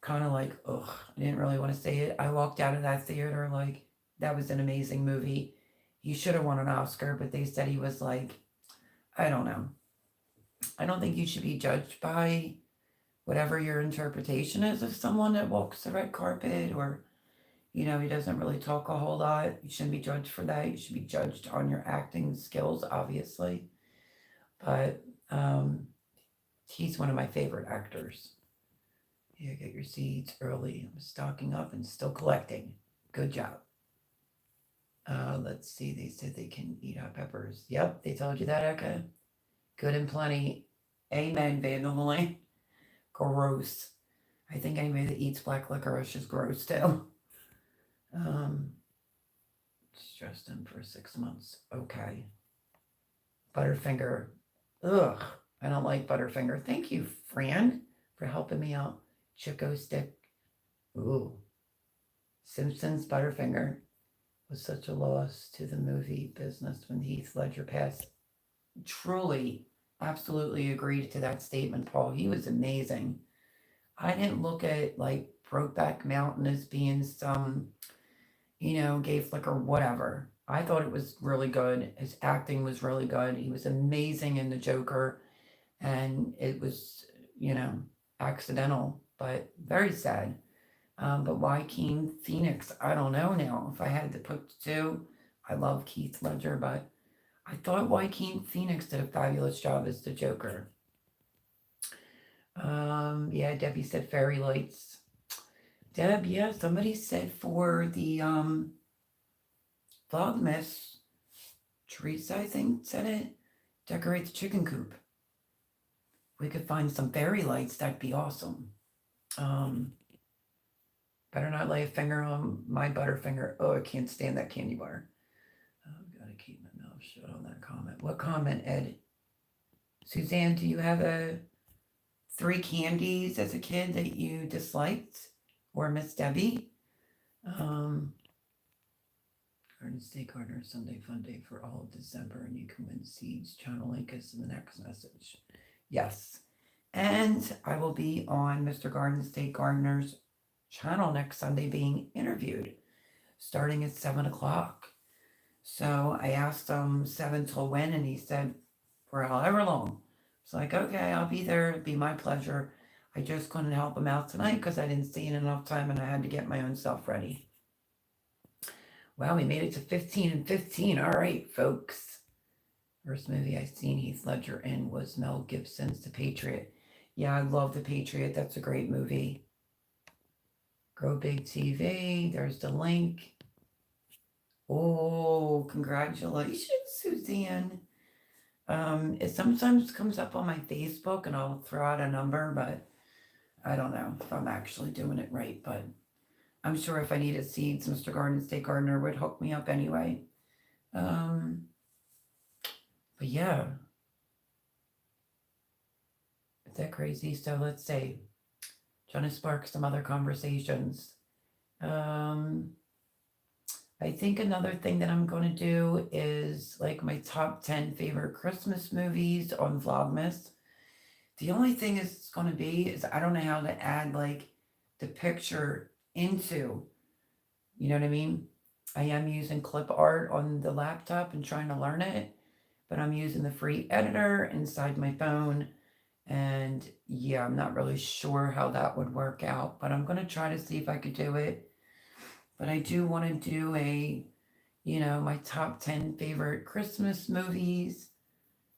Kind of like, ugh, I didn't really want to say it. I walked out of that theater like, that was an amazing movie. He should have won an Oscar, but they said he was like, I don't know. I don't think you should be judged by whatever your interpretation is of someone that walks the red carpet, or, he doesn't really talk a whole lot. You shouldn't be judged for that. You should be judged on your acting skills, obviously. But he's one of my favorite actors. Yeah, get your seeds early. I'm stocking up and still collecting. Good job. Let's see. They said they can eat hot peppers. Yep, they told you that, Eka. Good and Plenty. Amen, Vandal. Gross. I think anybody that eats black licorice is gross too. Stressed them for 6 months. Okay. Butterfinger. Ugh. I don't like Butterfinger. Thank you, Fran, for helping me out. Chico Stick. Ooh. Simpsons Butterfinger. was such a loss to the movie business when Heath Ledger passed. Truly, absolutely agreed to that statement, Paul. He was amazing. I didn't look at like Brokeback Mountain as being some, gay flick or whatever. I thought it was really good. His acting was really good. He was amazing in The Joker, and it was, you know, accidental, but very sad. But Joaquin Phoenix, I don't know now. If I had to put the two, I love Keith Ledger, but I thought Joaquin Phoenix did a fabulous job as the Joker. Yeah, Debbie said fairy lights. Deb, yeah, somebody said for the Vlogmas, Teresa, I think, said it, decorate the chicken coop. We could find some fairy lights, that'd be awesome. Better not lay a finger on my Butterfinger. Oh, I can't stand that candy bar. I've got to keep my mouth shut on that comment. What comment, Ed? Suzanne, do you have 3 candies as a kid that you disliked? Or Miss Debbie? Garden State Gardener Sunday Fun Day for all of December, and you can win seeds. Channel link is in the next message. Yes. And I will be on Mr. Garden State Gardener's channel next Sunday being interviewed starting at 7 o'clock. So I asked him 7 till when, and he said for however long. It's like, okay, I'll be there. It'd be my pleasure. I just couldn't help him out tonight because I didn't see in enough time and I had to get my own self ready. Wow, we made it to 15 and 15. All right, folks. First movie I seen Heath Ledger in was Mel Gibson's The Patriot. Yeah, I love The Patriot. That's a great movie. Grow Big TV. There's the link. Oh, congratulations, Suzanne. It sometimes comes up on my Facebook and I'll throw out a number, but I don't know if I'm actually doing it right. But I'm sure if I needed seeds, Mr. Garden State Gardener would hook me up anyway. But yeah. Is that crazy? So let's see. Trying to spark some other conversations. I think another thing that I'm going to do is like my top 10 favorite Christmas movies on Vlogmas. The only thing is going to be is I don't know how to add like the picture into, you know what I mean? I am using clip art on the laptop and trying to learn it, but I'm using the free editor inside my phone. And yeah, I'm not really sure how that would work out, but I'm going to try to see if I could do it. But I do want to do my top 10 favorite Christmas movies.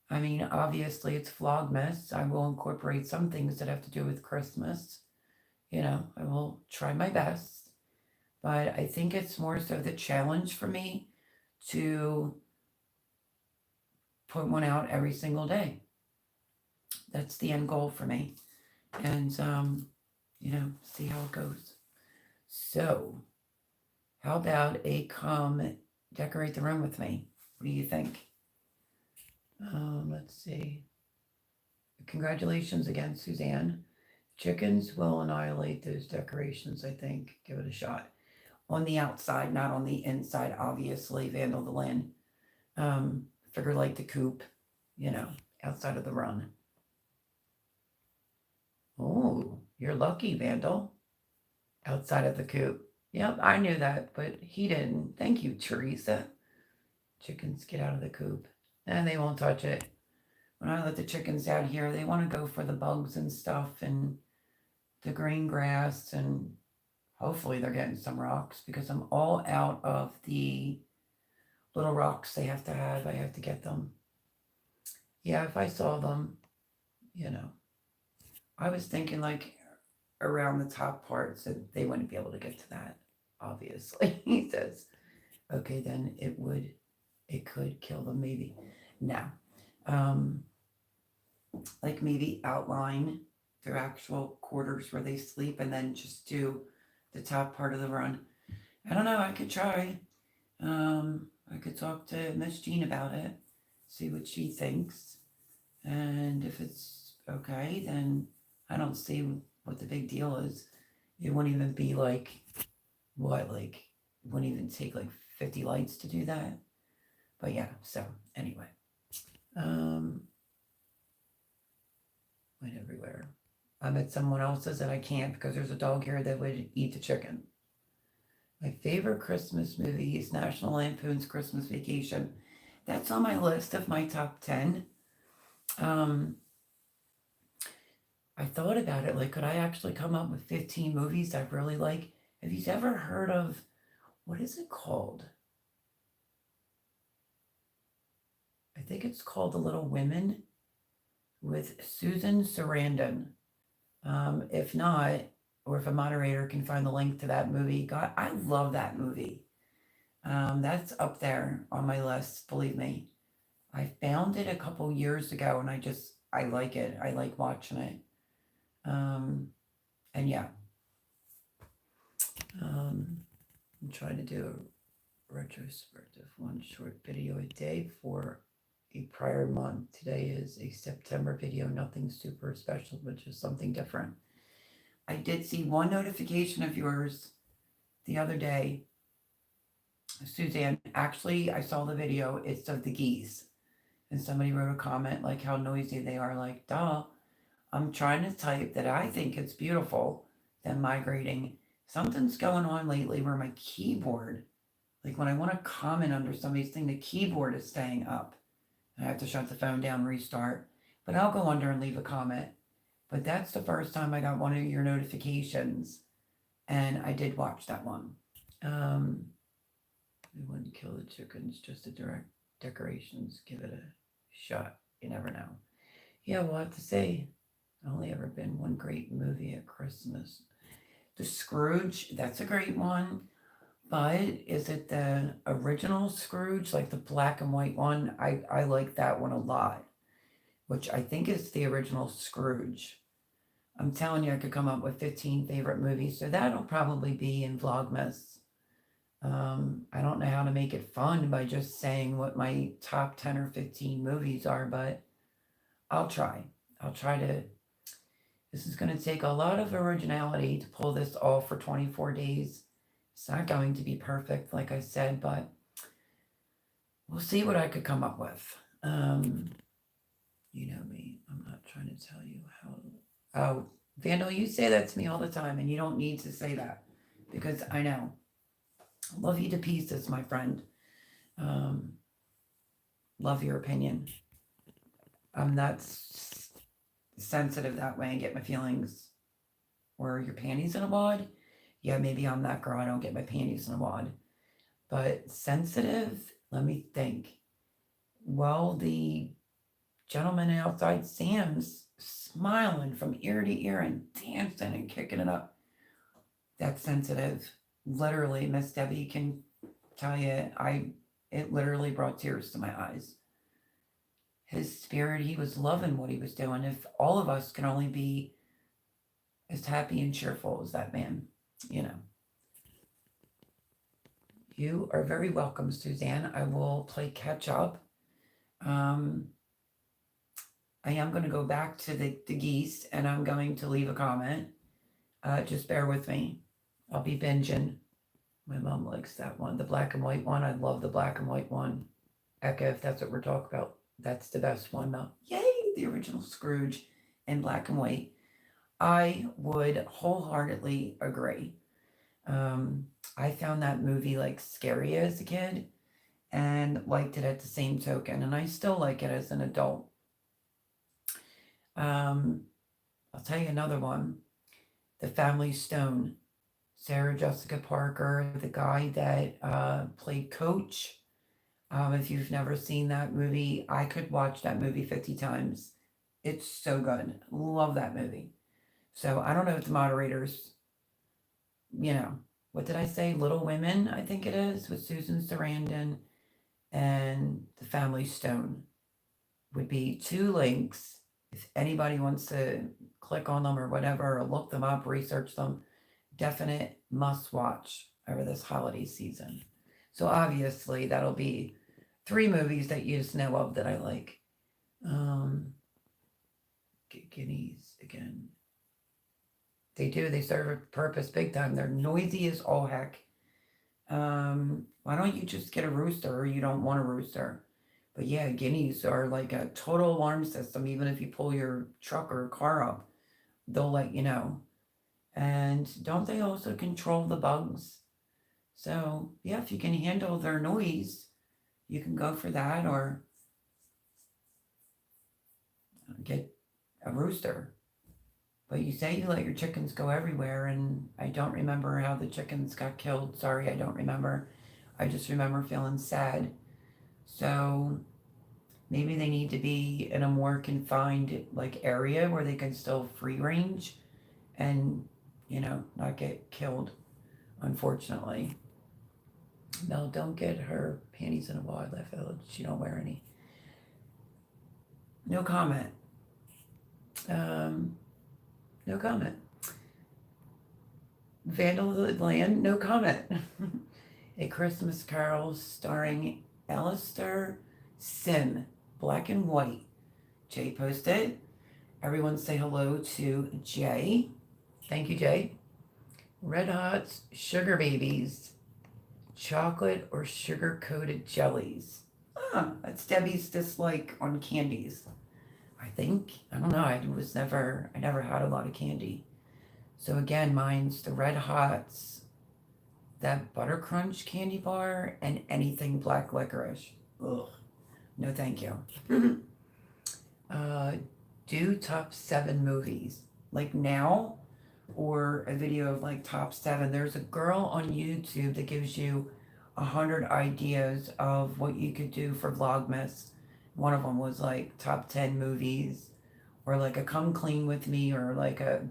I mean, obviously it's Vlogmas. I will incorporate some things that have to do with Christmas. I will try my best. But I think it's more so the challenge for me to put one out every single day. That's the end goal for me. And, see how it goes. So, how about a come decorate the room with me? What do you think? Let's see. Congratulations again, Suzanne. Chickens will annihilate those decorations, I think. Give it a shot. On the outside, not on the inside, obviously. Vandal the Lynn. Figure like the coop, outside of the run. Oh, you're lucky, Vandal. Outside of the coop. Yep, I knew that, but he didn't. Thank you, Teresa. Chickens get out of the coop. And they won't touch it. When I let the chickens out here, they want to go for the bugs and stuff and the green grass, and hopefully they're getting some rocks because I'm all out of the little rocks they have to have. I have to get them. Yeah, if I saw them, I was thinking like around the top parts that they wouldn't be able to get to that, obviously. He says, okay, then it could kill them maybe. Now, like maybe outline their actual quarters where they sleep and then just do the top part of the run. I don't know, I could try. I could talk to Miss Jean about it, see what she thinks. And if it's okay, then I don't see what the big deal is. It wouldn't even be like, it wouldn't even take like 50 lights to do that. But yeah, so anyway. Went everywhere. I'm at someone else's and I can't because there's a dog here that would eat the chicken. My favorite Christmas movie is National Lampoon's Christmas Vacation. That's on my list of my top 10. I thought about it, like, could I actually come up with 15 movies I really like? Have you ever heard of, what is it called? I think it's called The Little Women with Susan Sarandon. If not, or if a moderator can find the link to that movie, God, I love that movie. That's up there on my list, believe me. I found it a couple years ago and I like it. I like watching it. And yeah. I'm trying to do a retrospective, one short video a day for a prior month. Today is a September video, nothing super special, but just something different. I did see one notification of yours the other day, Suzanne. Actually, I saw the video. It's of the geese. And somebody wrote a comment like how noisy they are. Like, duh. I'm trying to type that I think it's beautiful, them migrating. Something's going on lately where my keyboard, like when I want to comment under somebody's thing, the keyboard is staying up. I have to shut the phone down, restart. But I'll go under and leave a comment. But that's the first time I got one of your notifications. And I did watch that one. We wouldn't kill the chickens, just the direct decorations. Give it a shot. You never know. Yeah, we'll have to see. Only ever been one great movie at Christmas. The Scrooge, that's a great one. But is it the original Scrooge, like the black and white one? I like that one a lot, which I think is the original Scrooge. I'm telling you, I could come up with 15 favorite movies, so that'll probably be in Vlogmas. I don't know how to make it fun by just saying what my top 10 or 15 movies are, but I'll try. This is going to take a lot of originality to pull this off for 24 days. It's not going to be perfect, like I said, but we'll see what I could come up with. You know me. I'm not trying to tell you how. Oh, Vandal, you say that to me all the time, and you don't need to say that because I know. Love you to pieces, my friend. Love your opinion. I'm not sensitive that way and get my feelings. Or your panties in a wad. Yeah, maybe I'm that girl. I don't get my panties in a wad. But sensitive, let me think. Well, the gentleman outside Sam's smiling from ear to ear and dancing and kicking it up. That's sensitive. Literally, Miss Debbie can tell you, it literally brought tears to my eyes. His spirit, he was loving what he was doing. If all of us can only be as happy and cheerful as that man, you know. You are very welcome, Suzanne. I will play catch up. I am going to go back to the geese and I'm going to leave a comment. Just bear with me. I'll be binging. My mom likes that one. The black and white one. I love the black and white one. Eka, if that's what we're talking about, that's the best one. Now, yay, the original Scrooge in black and white. I would wholeheartedly agree. I found that movie like scary as a kid and liked it at the same token. And I still like it as an adult. I'll tell you another one. The Family Stone. Sarah Jessica Parker, the guy that played Coach. If you've never seen that movie, I could watch that movie 50 times. It's so good. Love that movie. So I don't know if the moderators, what did I say? Little Women, I think it is, with Susan Sarandon, and The Family Stone would be 2 links. If anybody wants to click on them or whatever, or look them up, research them, definite must watch over this holiday season. So obviously that'll be 3 movies that you just know of that I like. Guineas again. They serve a purpose big time. They're noisy as all heck. Why don't you just get a rooster, or you don't want a rooster? But yeah, guineas are like a total alarm system. Even if you pull your truck or car up, they'll let you know. And don't they also control the bugs? So yeah, if you can handle their noise, you can go for that, or get a rooster. But you say you let your chickens go everywhere, and I don't remember how the chickens got killed. Sorry, I don't remember. I just remember feeling sad. So maybe they need to be in a more confined like area where they can still free range and, not get killed, unfortunately. No, don't get her panties in a wildlife village. She don't wear any. No comment. Um, no comment. Vandal Land, no comment. A Christmas Carol starring Alistair Sim, black and white. Jay posted. Everyone say hello to Jay. Thank you, Jay. Red Hot's Sugar Babies, chocolate or sugar coated jellies. That's Debbie's dislike on candies. I think. I don't know. I never had a lot of candy. So again, mine's the Red Hots, that Butter Crunch candy bar, and anything black licorice. Ugh. No, thank you. Do top 7 movies. Like now, or a video of like top 7. There's a girl on YouTube that gives you 100 ideas of what you could do for Vlogmas. One of them was like top 10 movies, or like a come clean with me, or like a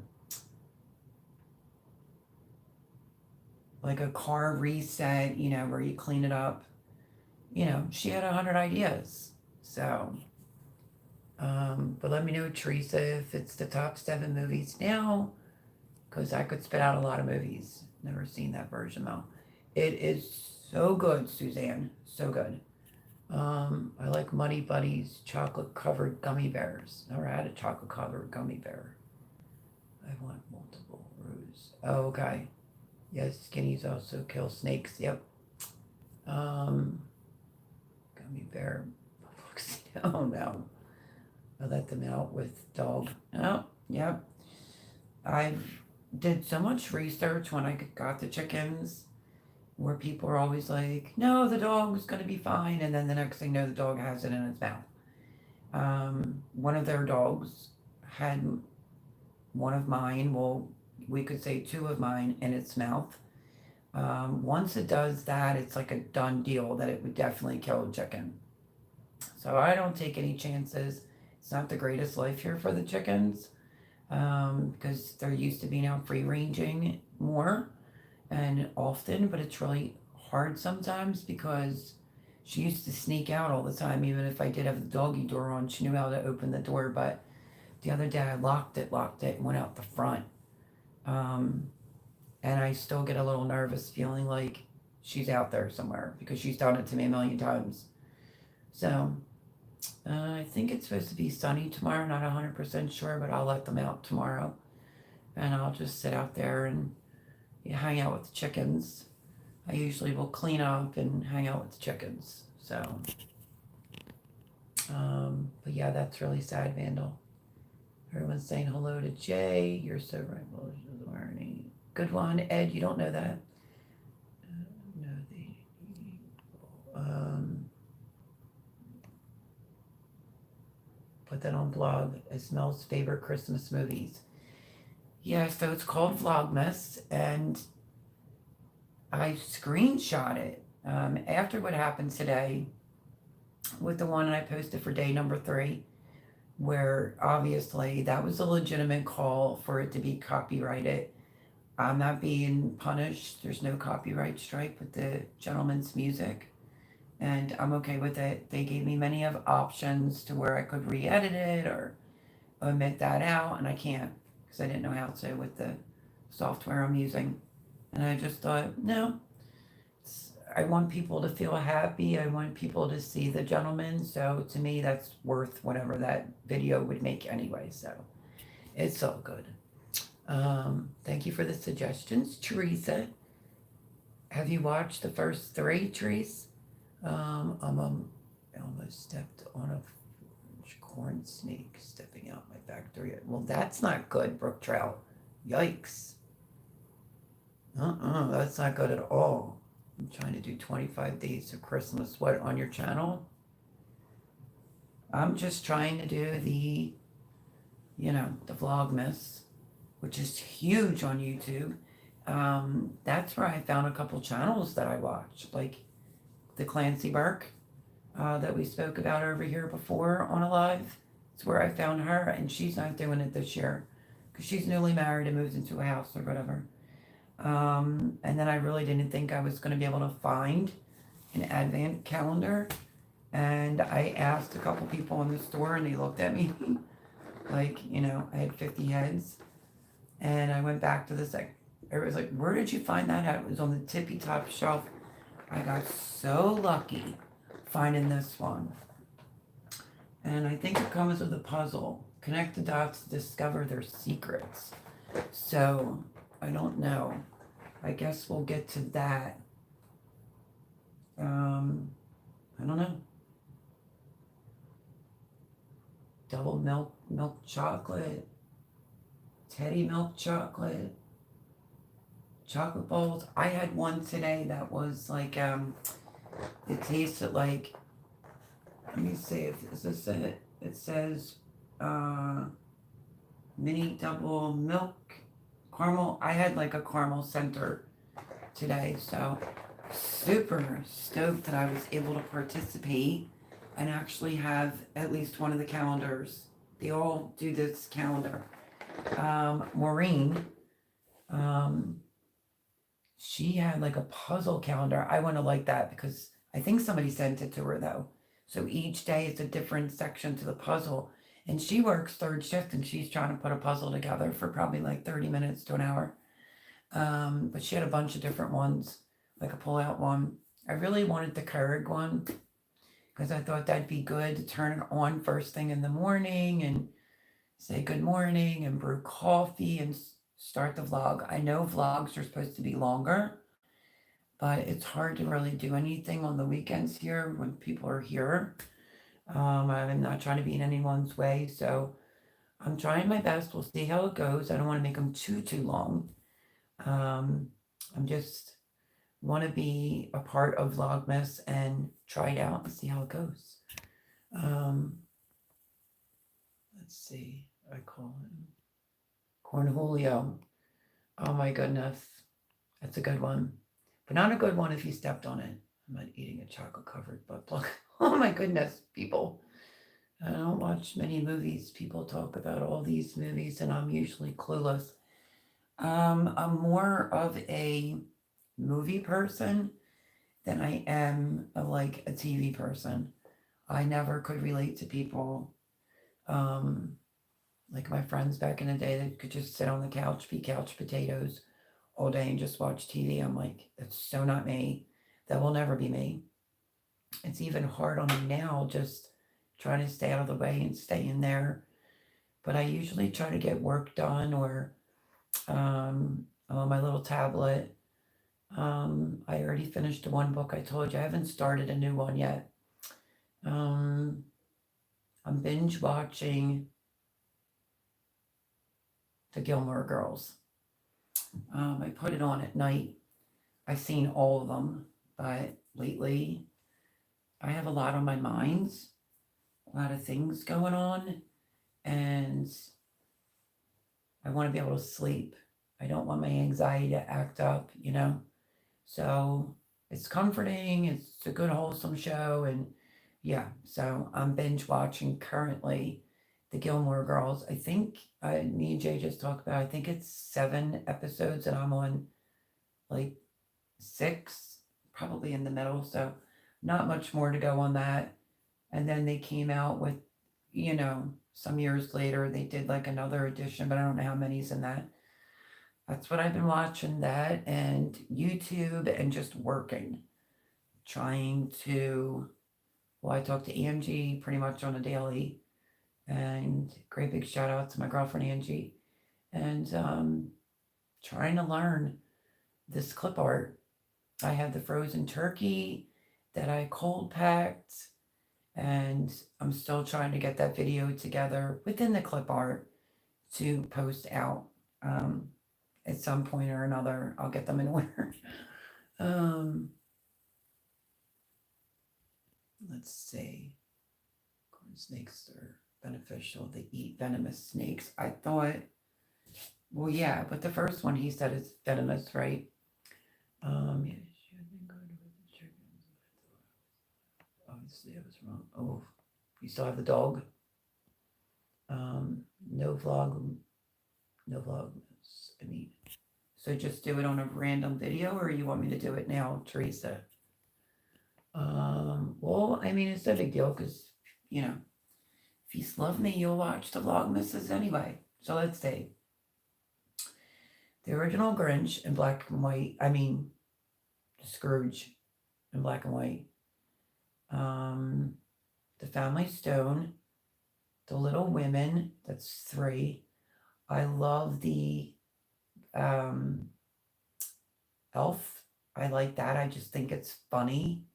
car reset, where you clean it up. She had 100 ideas. So, but let me know, Teresa, if it's the top 7 movies now, because I could spit out a lot of movies. Never seen that version though. It is so good, Suzanne. So good. I like Muddy Buddies chocolate covered gummy bears. Never had a chocolate covered gummy bear. I want multiple roos. Oh, okay. Yes, skinnies also kill snakes. Yep. Gummy bear. Oh no. I let them out with dog. Oh, yep. I did so much research when I got the chickens, where people are always like, no, the dog's going to be fine. And then the next thing you know, the dog has it in its mouth. One of their dogs had one of mine, well, we could say 2 of mine, in its mouth. Once it does that, it's like a done deal that it would definitely kill a chicken. So I don't take any chances. It's not the greatest life here for the chickens, because they're used to being out free ranging more and often, but it's really hard sometimes because she used to sneak out all the time. Even if I did have the doggy door on, she knew how to open the door. But the other day I locked it, and went out the front. And I still get a little nervous feeling like she's out there somewhere, because she's done it to me a million times. So I think it's supposed to be sunny tomorrow, not 100% sure, but I'll let them out tomorrow. And I'll just sit out there and hang out with the chickens. I usually will clean up and hang out with the chickens. So, but yeah, that's really sad, Vandal. Everyone's saying hello to Jay. You're so right. Well, she doesn't wear any. Good one, Ed. You don't know that. No, put that on blog. Ismel's favorite Christmas movies. Yeah, so it's called Vlogmas, and I screenshot it after what happened today with the one I posted for day number 3, where obviously that was a legitimate call for it to be copyrighted. I'm not being punished. There's no copyright strike with the gentleman's music, and I'm okay with it. They gave me many of options to where I could re-edit it or omit that out, and I can't, because I didn't know how to with the software I'm using. And I just thought, no, I want people to feel happy. I want people to see the gentleman. So to me, that's worth whatever that video would make anyway. So it's all good. Thank you for the suggestions, Teresa. Have you watched the first three, Trees? I almost stepped on a corn snake stepping out my back door. Well, that's not good, Brook Trout. Yikes. That's not good at all. I'm trying to do 25 days of Christmas. What, on your channel? I'm just trying to do the Vlogmas, which is huge on YouTube. That's where I found a couple channels that I watch, like the Clancy Burke that we spoke about over here before on a live. It's where I found her, and she's not doing it this year because she's newly married and moved into a house or whatever. And then I really didn't think I was going to be able to find an advent calendar. And I asked a couple people in the store, and they looked at me like, I had 50 heads. And I went back to this, like, it was like, where did you find that at? It was on the tippy top shelf. I got so lucky finding this one. And I think it comes with a puzzle. Connect the dots to discover their secrets. So, I don't know. I guess we'll get to that. I don't know. Double milk chocolate. Teddy milk chocolate. Chocolate balls. I had one today that was like, it tasted like, let me see if this is it. It says, mini double milk caramel. I had like a caramel center today, so super stoked that I was able to participate and actually have at least one of the calendars. They all do this calendar. Maureen, she had like a puzzle calendar. I want to like that because I think somebody sent it to her though. So each day is a different section to the puzzle. And she works third shift and she's trying to put a puzzle together for probably like 30 minutes to an hour. But she had a bunch of different ones, like a pull-out one. I really wanted the Keurig one because I thought that'd be good to turn it on first thing in the morning and say good morning and brew coffee and start the vlog. I know vlogs are supposed to be longer, but it's hard to really do anything on the weekends here when people are here. I'm not trying to be in anyone's way, so I'm trying my best. We'll see how it goes. I don't want to make them too long. I'm just want to be a part of Vlogmas and try it out and see how it goes. Let's see. I call him Cornholio. Oh my goodness. That's a good one. But not a good one if you stepped on it. I'm not eating a chocolate covered butt plug. Oh my goodness, people. I don't watch many movies. People talk about all these movies and I'm usually clueless. I'm more of a movie person than I am like a TV person. I never could relate to people like my friends back in the day that could just sit on the couch, be couch potatoes all day and just watch TV. I'm like, that's so not me. That will never be me. It's even hard on me now, just trying to stay out of the way and stay in there. But I usually try to get work done or I'm on my little tablet. I already finished the one book I told you. I haven't started a new one yet. I'm binge watching The Gilmore Girls. I put it on at night. I've seen all of them, but lately I have a lot on my mind, a lot of things going on, and I want to be able to sleep. I don't want my anxiety to act up, So it's comforting. It's a good, wholesome show. And yeah, so I'm binge watching currently The Gilmore Girls. I think me and Jay just talked about, I think it's 7 episodes and I'm on like 6, probably in the middle. So not much more to go on that. And then they came out with, some years later, they did like another edition, but I don't know how many's in that. That's what I've been watching, that and YouTube and just working. Trying to, I talk to Angie pretty much on a daily. And great big shout out to my girlfriend Angie. And trying to learn this clip art. I have the frozen turkey that I cold packed, and I'm still trying to get that video together within the clip art to post out at some point or another. I'll get them in order. Let's see. Corn snakes are beneficial. They eat venomous snakes. I thought, well, yeah, but the first one he said is venomous, right? Yeah, she had been good with the chickens. Obviously, I was wrong. Oh, you still have the dog? No vlog, no vlog. I mean, so just do it on a random video, or you want me to do it now, Teresa? Well, I mean, it's no big deal because, you know, if you love me, you'll watch the Vlogmases anyway. So let's see. The original Grinch in black and white. I mean, Scrooge in black and white. The Family Stone. The Little Women. That's 3. I love the Elf. I like that. I just think it's funny.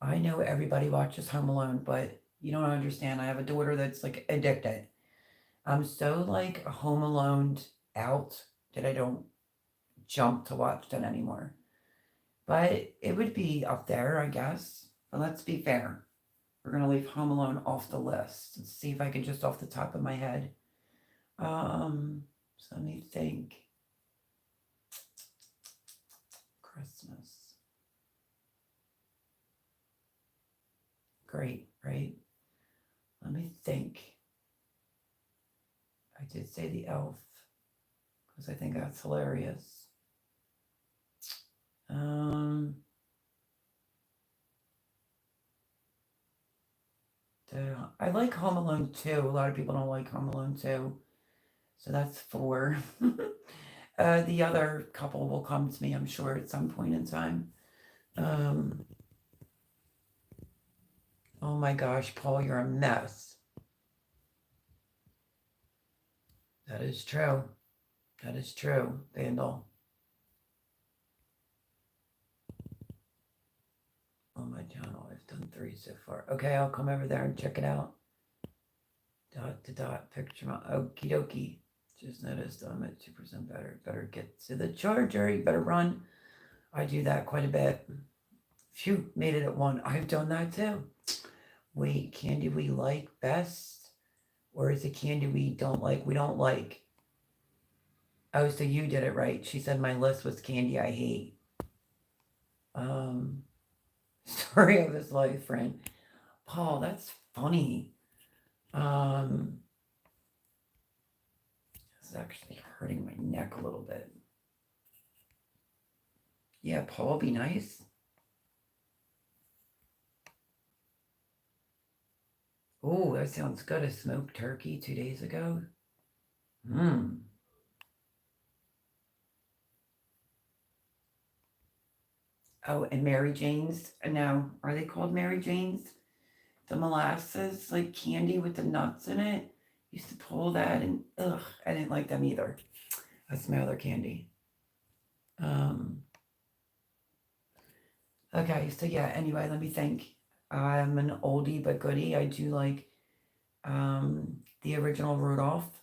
I know everybody watches Home Alone, but you don't understand. I have a daughter that's like addicted. I'm so like Home Alone out that I don't jump to watch that anymore. But it would be up there, I guess. But let's be fair. We're going to leave Home Alone off the list. Let's see if I can just off the top of my head. So let me think. Christmas. Great, right? Let me think. I did say the Elf because I think that's hilarious. I like Home Alone 2. A lot of people don't like Home Alone 2. So that's 4. The other couple will come to me, I'm sure, at some point in time. Oh my gosh, Paul, you're a mess. That is true. That is true, Vandal. On my channel, I've done 3 so far. Okay, I'll come over there and check it out. Dot to dot picture. Okie dokie. Just noticed I'm at 2% better. Better get to the charger. You better run. I do that quite a bit. Phew, made it at 1. I've done that too. Wait, candy we like best? Or is it candy we don't like? We don't like. Oh, so you did it right. She said my list was candy I hate. Story of his life, friend. Paul, that's funny. This is actually hurting my neck a little bit. Yeah, Paul, be nice. Oh, that sounds good. A smoked turkey 2 days ago. Oh, and Mary Jane's. No, are they called Mary Jane's? The molasses, like candy with the nuts in it. Used to pull that, and ugh, I didn't like them either. That's my other candy. Okay, so yeah, anyway, let me think. I'm an oldie but goodie. I do like the original Rudolph.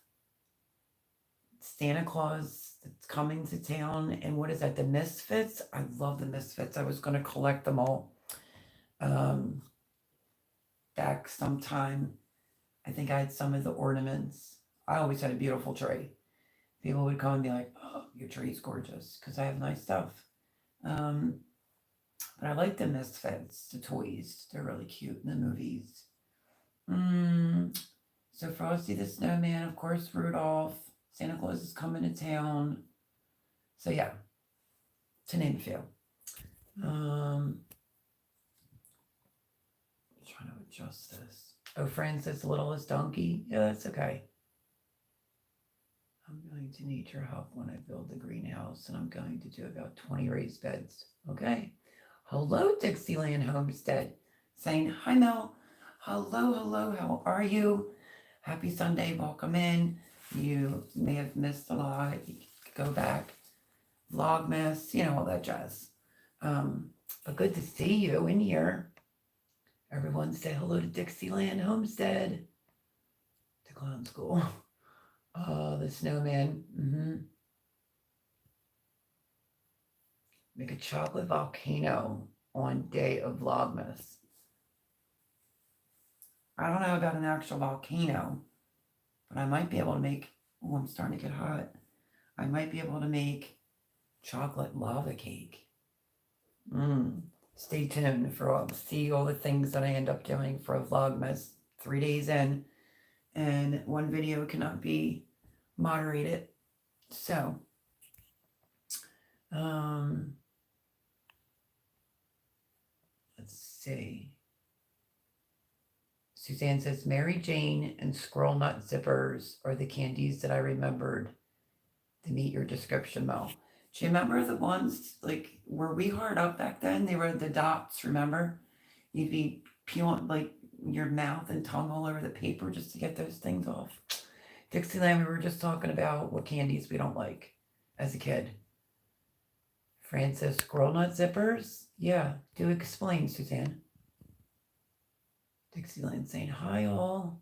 Santa Claus that's coming to town. And what is that? The Misfits? I love the Misfits. I was going to collect them all back sometime. I think I had some of the ornaments. I always had a beautiful tree. People would come and be like, oh, your tree's gorgeous because I have nice stuff. But I like the Misfits, the toys. They're really cute in the movies. So Frosty the Snowman, of course, Rudolph. Santa Claus is coming to town. So yeah, to name a few. I'm trying to adjust this. Oh, Francis, littlest donkey. Yeah, that's okay. I'm going to need your help when I build the greenhouse, and I'm going to do about 20 raised beds. Okay. Hello, Dixieland Homestead. Saying, hi, Mel. Hello, hello. How are you? Happy Sunday. Welcome in. You may have missed a lot. You go back. Vlogmas, you know, all that jazz. But good to see you in here. Everyone say hello to Dixieland Homestead, to Clown School. Oh, the snowman. Make a chocolate volcano on day of Vlogmas. I don't know about an actual volcano, but I might be able to make, oh, I'm starting to get hot. I might be able to make chocolate lava cake. Stay tuned for see all the things that I end up doing for Vlogmas 3 days in, and one video cannot be moderated. So, let's see. Suzanne says, Mary Jane and Squirrel Nut Zippers are the candies that I remembered to meet your description, Mo. Do you remember the ones, like, were we hard up back then? They were the dots, remember? You'd be peeling, like, your mouth and tongue all over the paper just to get those things off. Dixieland, we were just talking about what candies we don't like as a kid. Francis, Squirrel Nut Zippers? Yeah, do explain, Suzanne. Dixieland saying, hi all.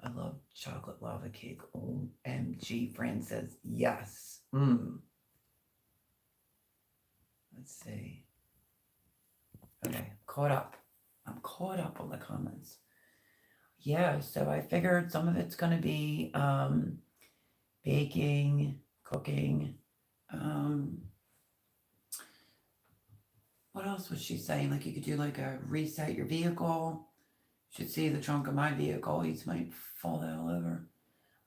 I love chocolate lava cake. OMG, Fran says, yes. Let's see. Okay, caught up. I'm caught up on the comments. Yeah, so I figured some of it's going to be baking, cooking. What else was she saying? Like you could do like a reset your vehicle. Should see the trunk of my vehicle. These might fall all over.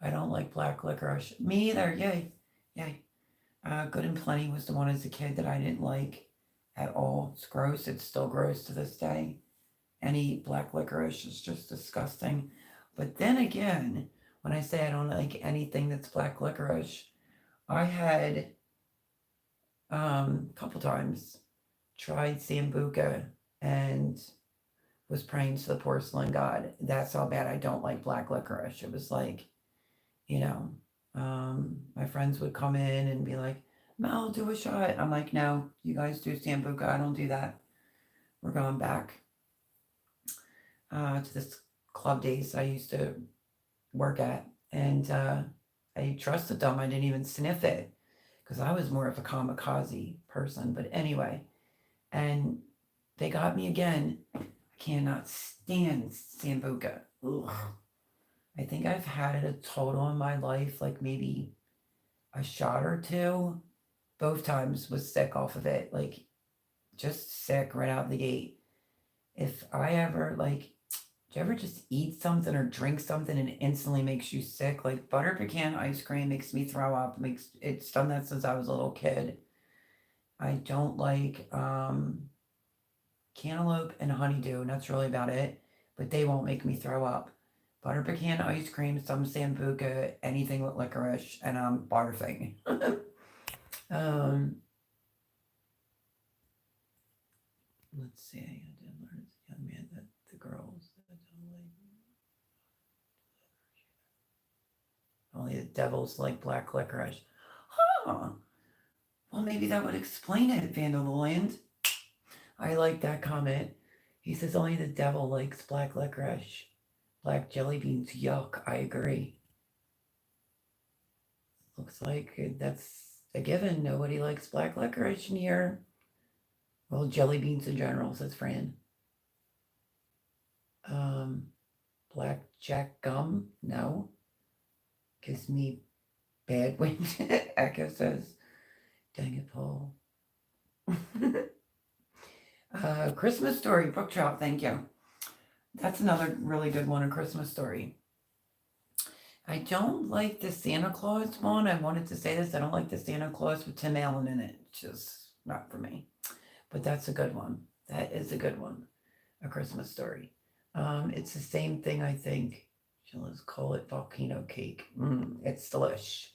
I don't like black licorice. Me either. Yay. Yay. Good and Plenty was the one as a kid that I didn't like at all. It's gross. It's still gross to this day. Any black licorice is just disgusting. But then again, when I say I don't like anything that's black licorice, I had a couple times tried Sambuca and was praying to the porcelain god. That's how bad I don't like black licorice. It was like, you know, my friends would come in and be like, Mel, do a shot. I'm like, no, you guys do Sambuca. I don't do that. We're going back to this club days I used to work at. And I trusted them. I didn't even sniff it because I was more of a kamikaze person. But anyway, and they got me again. I cannot stand Sambuca. Ugh. I think I've had it a total in my life, like maybe a shot or two. Both times was sick off of it, like just sick right out the gate. If I ever like, do you ever just eat something or drink something and it instantly makes you sick? Like butter pecan ice cream makes me throw up. It's done that since I was a little kid. I don't like cantaloupe and honeydew, and that's really about it. But they won't make me throw up. Butter pecan ice cream, some Sambuca, anything with licorice, and I'm barfing. Let's see. I did learn as a young man that the girls that don't like only the devils like black licorice. Huh. Well, maybe that would explain it, Vandalland. I like that comment. He says only the devil likes black licorice. Black jelly beans, yuck. I agree. Looks like that's a given. Nobody likes black licorice in here. Well, jelly beans in general, says Fran. Black jack gum? No. Gives me bad wind. Echo says. Dang it, Paul. Christmas Story, Brook Trout, thank you. That's another really good one, A Christmas Story. I don't like the Santa Claus one. I wanted to say this. I don't like the Santa Claus with Tim Allen in it. It's just not for me. But that's a good one. That is a good one. A Christmas Story. It's the same thing, I think. Let's call it volcano cake. It's delish.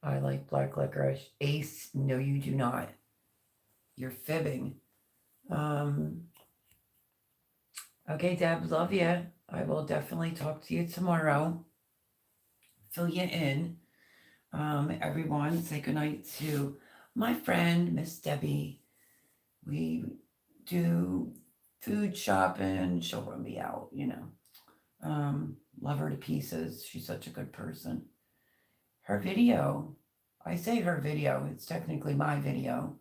I like black licorice. Ace, no, you do not. You're fibbing. Okay, Deb, love you. I will definitely talk to you tomorrow. Fill you in. Everyone, say goodnight to my friend, Miss Debbie. We do food shopping. She'll run me out, you know. Love her to pieces. She's such a good person. Her video, I say her video, it's technically my video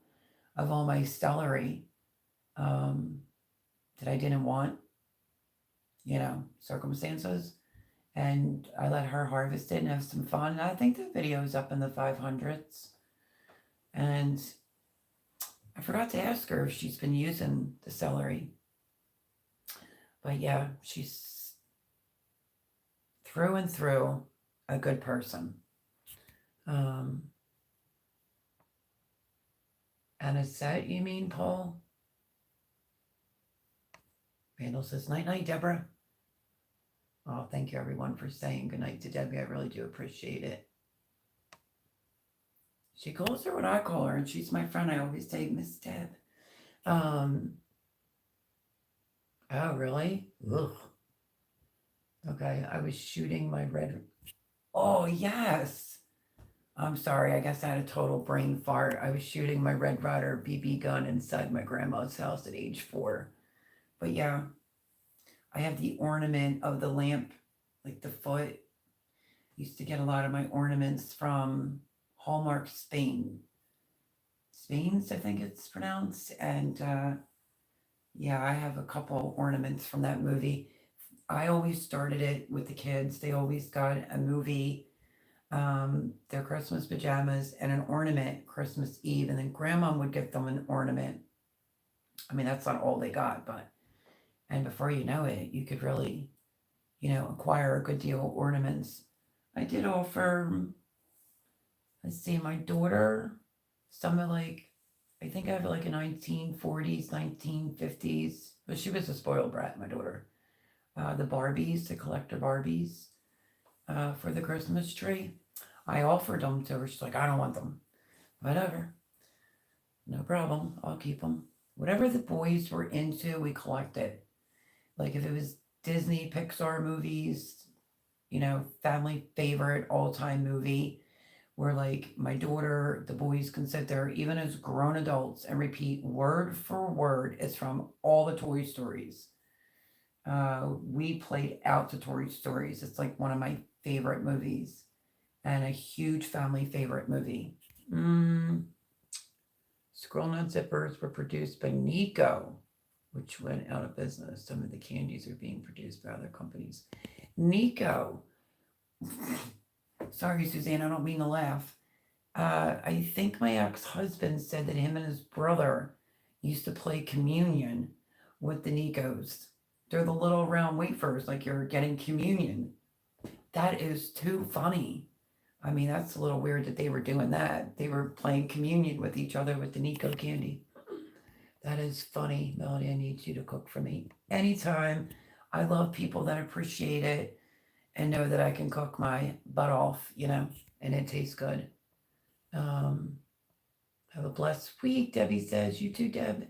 of all my celery that I didn't want, you know, circumstances. And I let her harvest it and have some fun. And I think the video is up in the 500s. And I forgot to ask her if she's been using the celery. But yeah, she's through and through a good person. Anisette, you mean, Paul? Randall says, night night, Deborah. Oh, thank you everyone for saying goodnight to Debbie. I really do appreciate it. She calls her what I call her, and she's my friend. I always say Miss Deb. Oh, really? Ugh. Okay, I was shooting my red. Oh, yes. I'm sorry. I guess I had a total brain fart. I was shooting my Red Ryder BB gun inside my grandma's house at age 4. But yeah, I have the ornament of the lamp, like the foot. Used to get a lot of my ornaments from Hallmark Spain. Spain's, I think it's pronounced. And yeah, I have a couple ornaments from that movie. I always started it with the kids. They always got a movie, their Christmas pajamas, and an ornament Christmas Eve. And then grandma would give them an ornament. I mean, that's not all they got, but, and before you know it, you could really, you know, acquire a good deal of ornaments. I did offer, let's see, my daughter, some of like, I think I have like a 1940s, 1950s, but she was a spoiled brat, my daughter. The Barbies, the collector Barbies, for the Christmas tree. I offered them to her. She's like, I don't want them. Whatever. No problem. I'll keep them. Whatever the boys were into, we collected. Like if it was Disney, Pixar movies, you know, family favorite all-time movie, where like my daughter, the boys can sit there, even as grown adults, and repeat word for word. It's from all the Toy Stories. We played out the Toy Stories. It's like one of my favorite movies and a huge family favorite movie. Squirrel Nut Zippers were produced by Nico, which went out of business. Some of the candies are being produced by other companies. Nico. Sorry, Suzanne, I don't mean to laugh. I think my ex-husband said that him and his brother used to play communion with the Nicos. They're the little round wafers, like you're getting communion. That is too funny. I mean, that's a little weird that they were doing that. They were playing communion with each other with the Nico candy. That is funny. Melody, I need you to cook for me anytime. I love people that appreciate it and know that I can cook my butt off, you know, and it tastes good. Have a blessed week, Debbie says. You too, Deb.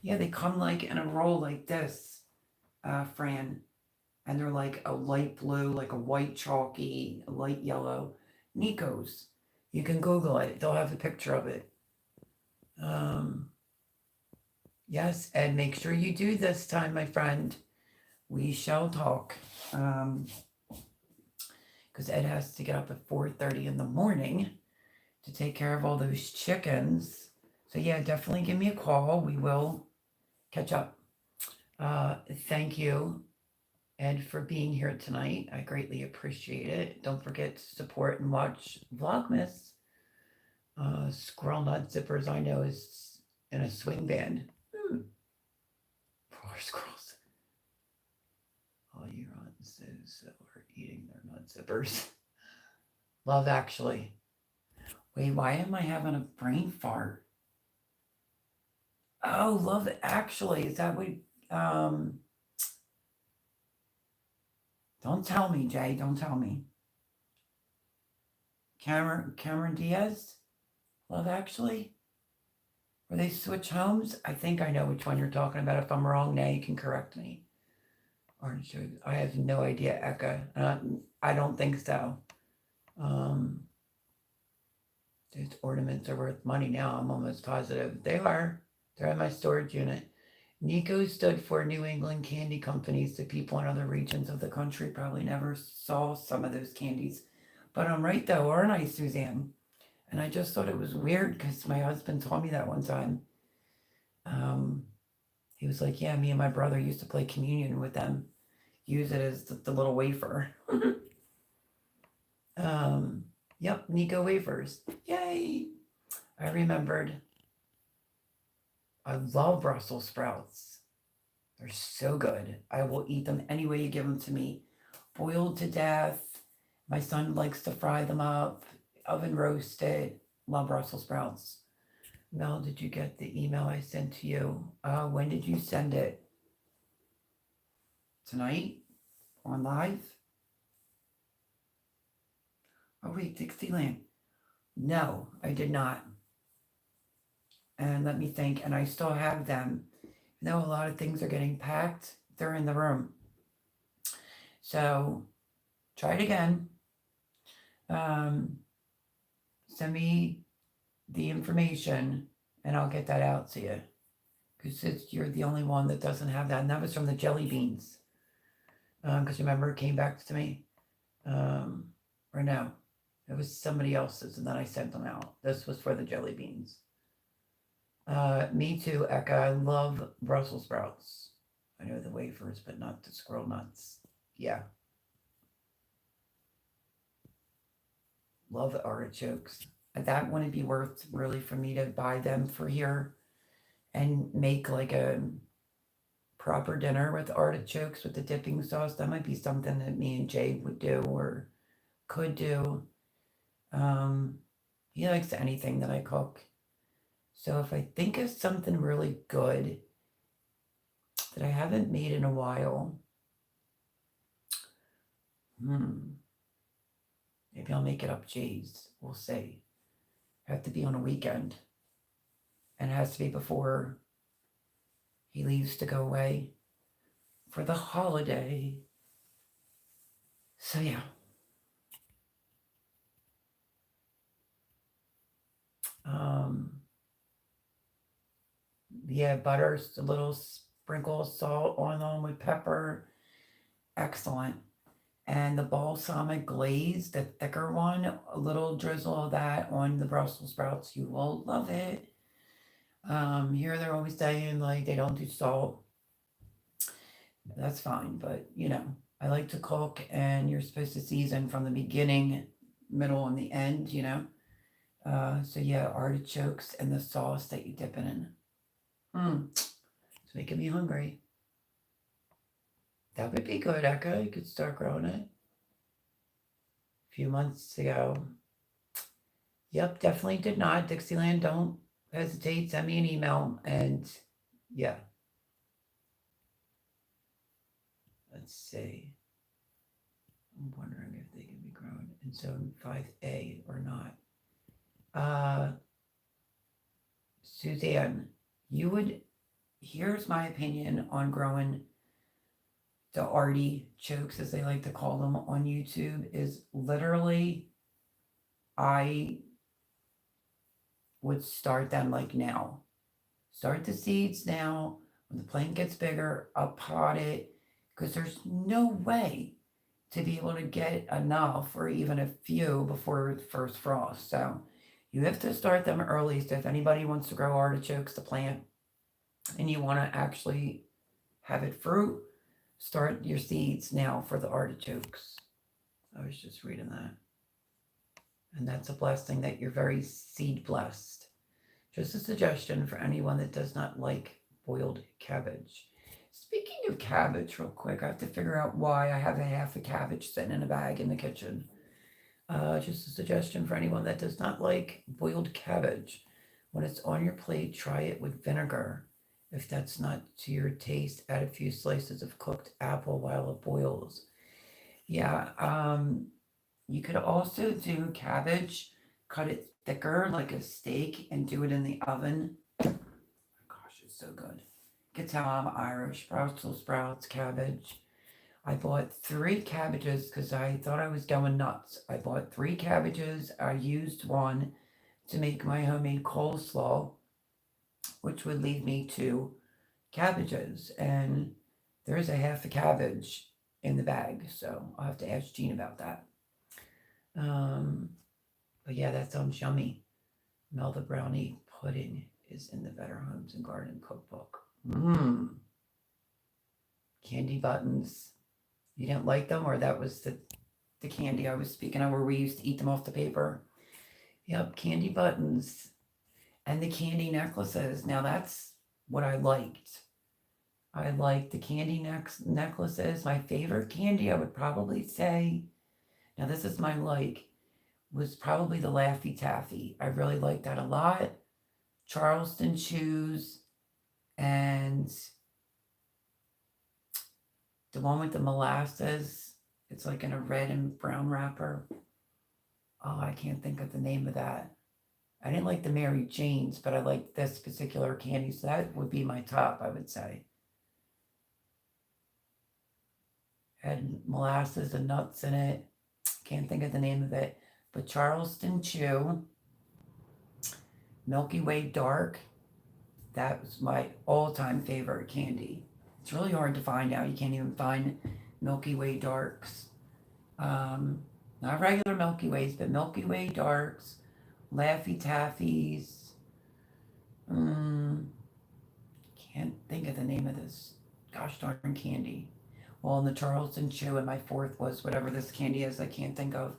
Yeah, they come like in a roll like this, Fran. And they're like a light blue, like a white chalky, a light yellow. Nico's. You can Google it. They'll have a picture of it. Yes, Ed, make sure you do this time, my friend. We shall talk. Because Ed has to get up at 4:30 in the morning to take care of all those chickens. So yeah, definitely give me a call. We will catch up. Thank you, Ed, for being here tonight. I greatly appreciate it. Don't forget to support and watch Vlogmas. Squirrel Nut Zippers, I know, is in a swing band. Poor squirrels. All you runs are eating their nut zippers. Love Actually. Wait, why am I having a brain fart? Oh, Love Actually. Is that what? Don't tell me, Jay. Don't tell me. Cameron Diaz? Love Actually? Where they switch homes? I think I know which one you're talking about. If I'm wrong, now you can correct me. Artichokes. I have no idea, Eka. I don't think so. Those ornaments are worth money now. I'm almost positive. They are. They're in my storage unit. Nico stood for New England Candy Companies. The people in other regions of the country probably never saw some of those candies. But I'm right though, aren't I, Suzanne? And I just thought it was weird because my husband told me that one time. He was like, yeah, me and my brother used to play communion with them. Use it as the little wafer. Yep, Nico wafers. Yay! I remembered. I love Brussels sprouts. They're so good. I will eat them any way you give them to me. Boiled to death. My son likes to fry them up, oven roasted. Love Brussels sprouts. Mel, did you get the email I sent to you? When did you send it? Tonight? On live? Oh wait, Dixieland. No, I did not. And let me think. And I still have them. Even though a lot of things are getting packed, they're in the room. So try it again. Send me the information and I'll get that out to you. Because you're the only one that doesn't have that. And that was from the jelly beans. Because remember, it came back to me. Or no, it was somebody else's, and then I sent them out. This was for the jelly beans. Me too, Eka. I love Brussels sprouts. I know the wafers, but not the squirrel nuts. Yeah. Love artichokes. That wouldn't be worth really for me to buy them for here and make like a proper dinner with artichokes with the dipping sauce. That might be something that me and Jay would do or could do. He likes anything that I cook. So if I think of something really good that I haven't made in a while, maybe I'll make it up Jay's. We'll see. Have to be on a weekend. And it has to be before he leaves to go away for the holiday. So yeah. Yeah, butter, a little sprinkle of salt on them with pepper. Excellent. And the balsamic glaze, the thicker one, a little drizzle of that on the Brussels sprouts. You will love it. Here they're always saying like they don't do salt. That's fine, but you know, I like to cook and you're supposed to season from the beginning, middle, and the end, you know. So yeah, artichokes and the sauce that you dip it in. It's making me hungry. That would be good, Eka. You could start growing it. A few months ago. Yep, definitely did not. Dixieland, don't hesitate. Send me an email. And yeah. Let's see. I'm wondering if they can be grown in zone 5A or not. Suzanne, here's my opinion on growing the artichokes, as they like to call them on YouTube, is literally I would start them like now. Start the seeds now. When the plant gets bigger, pot it, because there's no way to be able to get enough or even a few before the first frost. So you have to start them early. So if anybody wants to grow artichokes, the plant, and you want to actually have it fruit, start your seeds now for the artichokes. I was just reading that. And that's a blessing that you're very seed blessed. Just a suggestion for anyone that does not like boiled cabbage. Speaking of cabbage, real quick, I have to figure out why I have a half a cabbage sitting in a bag in the kitchen. Just a suggestion for anyone that does not like boiled cabbage. When it's on your plate, try it with vinegar. If that's not to your taste, add a few slices of cooked apple while it boils. Yeah, you could also do cabbage, cut it thicker like a steak, and do it in the oven. Oh gosh, it's so good. Gets how I'm Irish. Brussels sprouts, cabbage. I bought 3 cabbages because I thought I was going nuts. I bought 3 cabbages. I used one to make my homemade coleslaw, which would leave me 2 cabbages. And there's a half a cabbage in the bag, so I'll have to ask Jean about that. But yeah, that sounds yummy. Melba Brownie pudding is in the Better Homes and Garden cookbook. Candy buttons. You didn't like them, or that was the candy I was speaking of where we used to eat them off the paper? Yep, candy buttons. And the candy necklaces. Now that's what I liked. I liked the candy necklaces. My favorite candy, I would probably say, now this is my like, was probably the Laffy Taffy. I really liked that a lot. Charleston Chews and the one with the molasses. It's like in a red and brown wrapper. Oh, I can't think of the name of that. I didn't like the Mary Janes, but I liked this particular candy, so that would be my top, I would say. Had molasses and nuts in it. Can't think of the name of it. But Charleston Chew, Milky Way Dark, that was my all-time favorite candy. It's really hard to find now. You can't even find Milky Way Darks. Not regular Milky Ways, but Milky Way Darks, Laffy Taffies. Can't think of the name of this gosh darn candy. Well, in the Charleston Chew, and my fourth was whatever this candy is, I can't think of.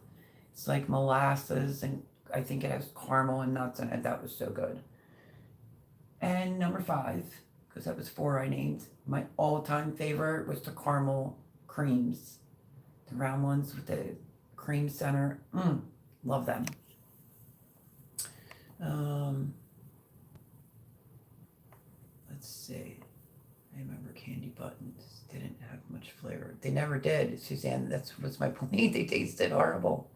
It's like molasses, and I think it has caramel and nuts in it. That was so good. And number 5, because that was 4 I named, my all-time favorite was the caramel creams. The round ones with the cream center. Love them. Let's see. I remember candy buttons didn't have much flavor. They never did, Suzanne. That was my point. They tasted horrible.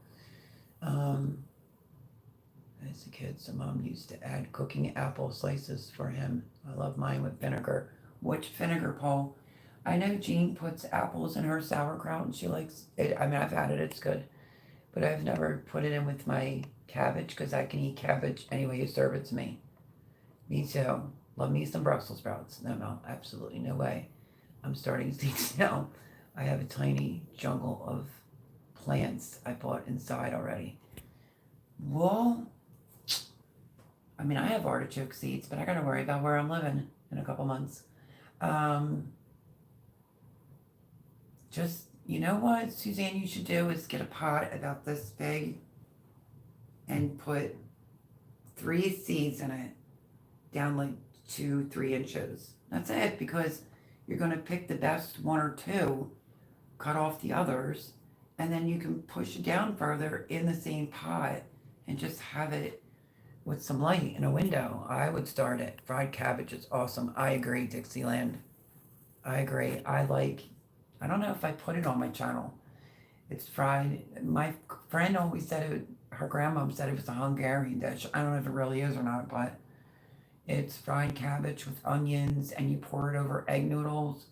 As a kid, some mom used to add cooking apple slices for him. I love mine with vinegar. Which vinegar, Paul? I know Jean puts apples in her sauerkraut and she likes it. I mean, I've had it, it's good. But I've never put it in with my cabbage because I can eat cabbage any way you serve it to me. Me too. Love me some Brussels sprouts. No, absolutely no way. I'm starting to see now. I have a tiny jungle of plants I bought inside already. Well, I mean, I have artichoke seeds, but I gotta worry about where I'm living in a couple months. Just, you know what, Suzanne, you should do is get a pot about this big and put 3 seeds in it, down like 2-3 inches. That's it, because you're going to pick the best 1 or 2, cut off the others, and then you can push it down further in the same pot and just have it with some light in a window. I would start it. Fried cabbage is awesome. I agree, Dixieland. I agree. I don't know if I put it on my channel. It's fried. My friend always said her grandmom said it was a Hungarian dish. I don't know if it really is or not, but it's fried cabbage with onions and you pour it over egg noodles.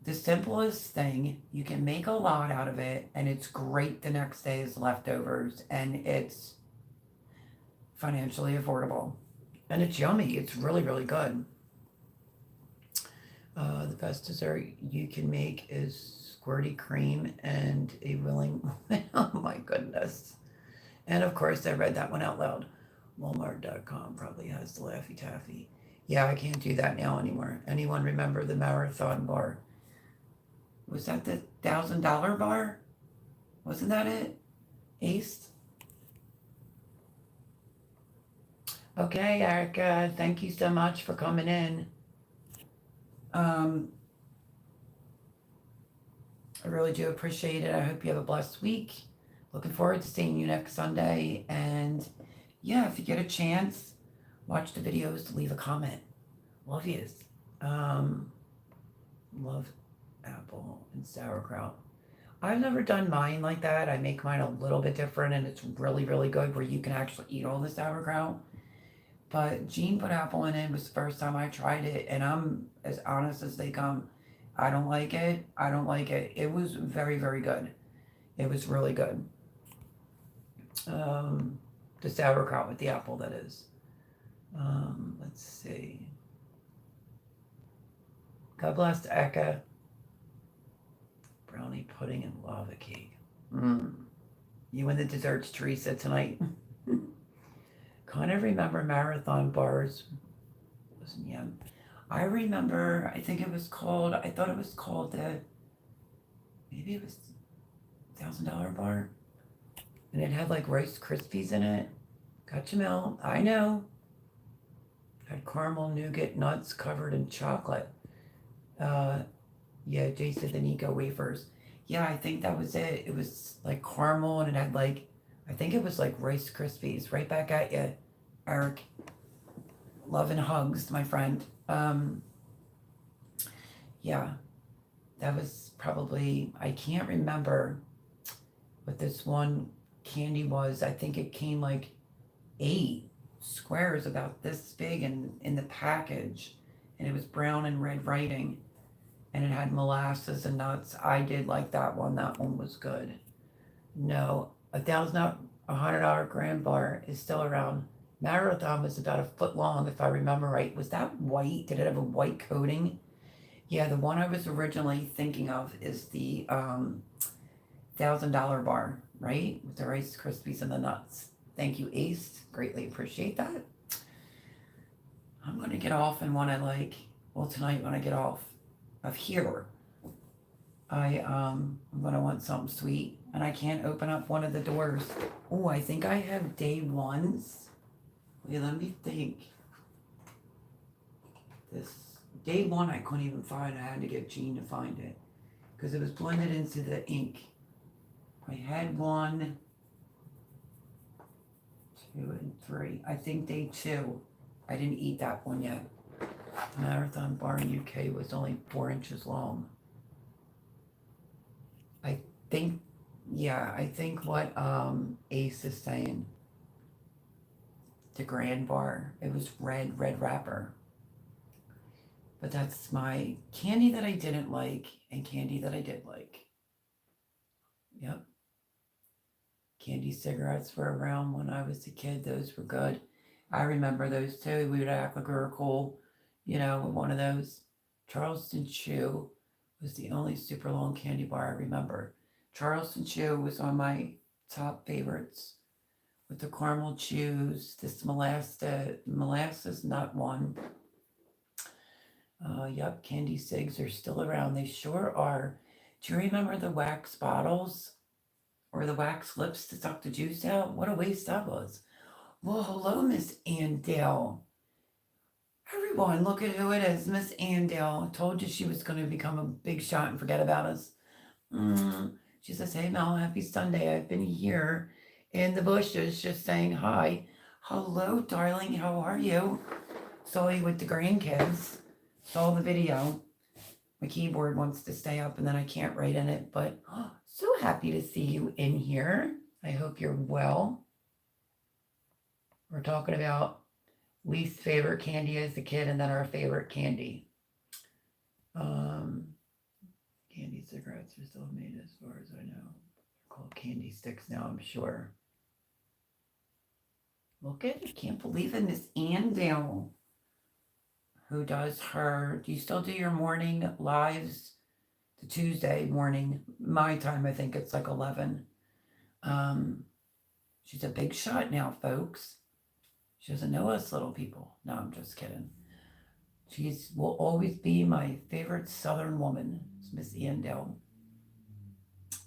The simplest thing, you can make a lot out of it, and it's great the next day as leftovers, and it's financially affordable. And it's yummy. It's really, really good. The best dessert you can make is squirty cream and a willing... Oh my goodness. And of course, I read that one out loud. Walmart.com probably has the Laffy Taffy. Yeah, I can't do that now anymore. Anyone remember the marathon bar? Was that the $1,000 bar? Wasn't that it? Ace? Okay, Erica, thank you so much for coming in. I really do appreciate it. I hope you have a blessed week. Looking forward to seeing you next Sunday. And yeah, if you get a chance, watch the videos, leave a comment. Love yous. Love apple and sauerkraut. I've never done mine like that. I make mine a little bit different, and it's really, really good where you can actually eat all the sauerkraut. But Jean put apple in it. It was the first time I tried it, and I'm as honest as they come. I don't like it. I don't like it. It was very, very good. It was really good. The sauerkraut with the apple, that is. Let's see. God bless Eka. Brownie pudding and lava cake. You and the desserts, Teresa, tonight. Kind of remember marathon bars. Wasn't yum. I remember, I think it was called, I thought it was called the, maybe it was $1,000 bar. And it had like Rice Krispies in it. Got Jamel, I know. Had caramel nougat nuts covered in chocolate. Yeah, Jason the Nico wafers. Yeah, I think that was it. It was like caramel and it had like, I think it was like Rice Krispies. Right back at you, Eric. Love and hugs, my friend. Yeah, that was probably, I can't remember what this one candy was. I think it came like 8 squares about this big in the package. And it was brown and red writing. And it had molasses and nuts. I did like that one. That one was good. No, $1,100 grand bar is still around. Marathon was about a foot long, if I remember right. Was that white? Did it have a white coating? Yeah, the one I was originally thinking of is the $1,000 bar, right? With the Rice Krispies and the nuts. Thank you, Ace. Greatly appreciate that. I'm gonna get off and want to tonight when I get off of here, I'm gonna want something sweet, and I can't open up one of the doors. Oh, I think I have day ones. Wait, let me think. This day one I couldn't even find. I had to get Jean to find it because it was blended into the ink. I had 1, 2, and 3. I think day 2. I didn't eat that one yet. The Marathon bar in UK was only 4 inches long. I think what Ace is saying. The Grand Bar. It was red wrapper. But that's my candy that I didn't like and candy that I did like. Yep. Candy cigarettes were around when I was a kid. Those were good. I remember those too. We would act like we were cool, with one of those. Charleston Chew was the only super long candy bar I remember. Charleston Chew was on my top favorites with the caramel chews, this molasses nut one. Yep, candy cigs are still around. They sure are. Do you remember the wax bottles or the wax lips to suck the juice out? What a waste that was. Well, hello, Miss Andale. Everyone, look at who it is. Miss Andale. Told you she was going to become a big shot and forget about us. She says, hey, Mel, happy Sunday. I've been here in the bushes just saying hi. Hello, darling. How are you? Saw you with the grandkids. Saw the video. My keyboard wants to stay up and then I can't write in it, but so happy to see you in here. I hope you're well. We're talking about least favorite candy as a kid and then our favorite candy. Candy cigarettes are still made as far as I know. They're called candy sticks now, I'm sure. Look at it. Can't believe it. Miss Andale, who does do you still do your morning lives? The Tuesday morning, my time, I think it's like 11. She's a big shot now, folks. She doesn't know us little people. No, I'm just kidding. Will always be my favorite Southern woman, Miss Andale.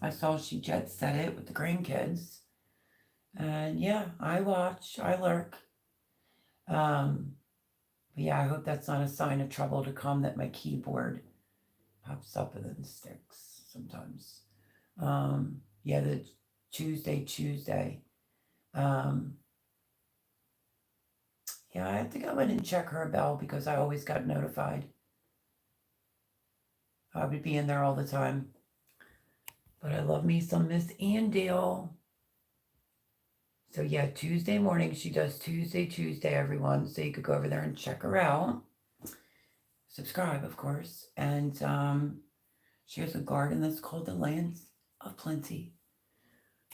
I saw she jet set it with the grandkids. And yeah, I watch, I lurk. But yeah, I hope that's not a sign of trouble to come that my keyboard pops up and then sticks sometimes. Yeah, the Tuesday. Yeah, I have to go in and check her bell because I always got notified. I would be in there all the time. But I love me some Miss Andale. So yeah, Tuesday morning, she does Tuesday, everyone. So you could go over there and check her out. subscribe, of course. And she has a garden that's called the Lands of Plenty.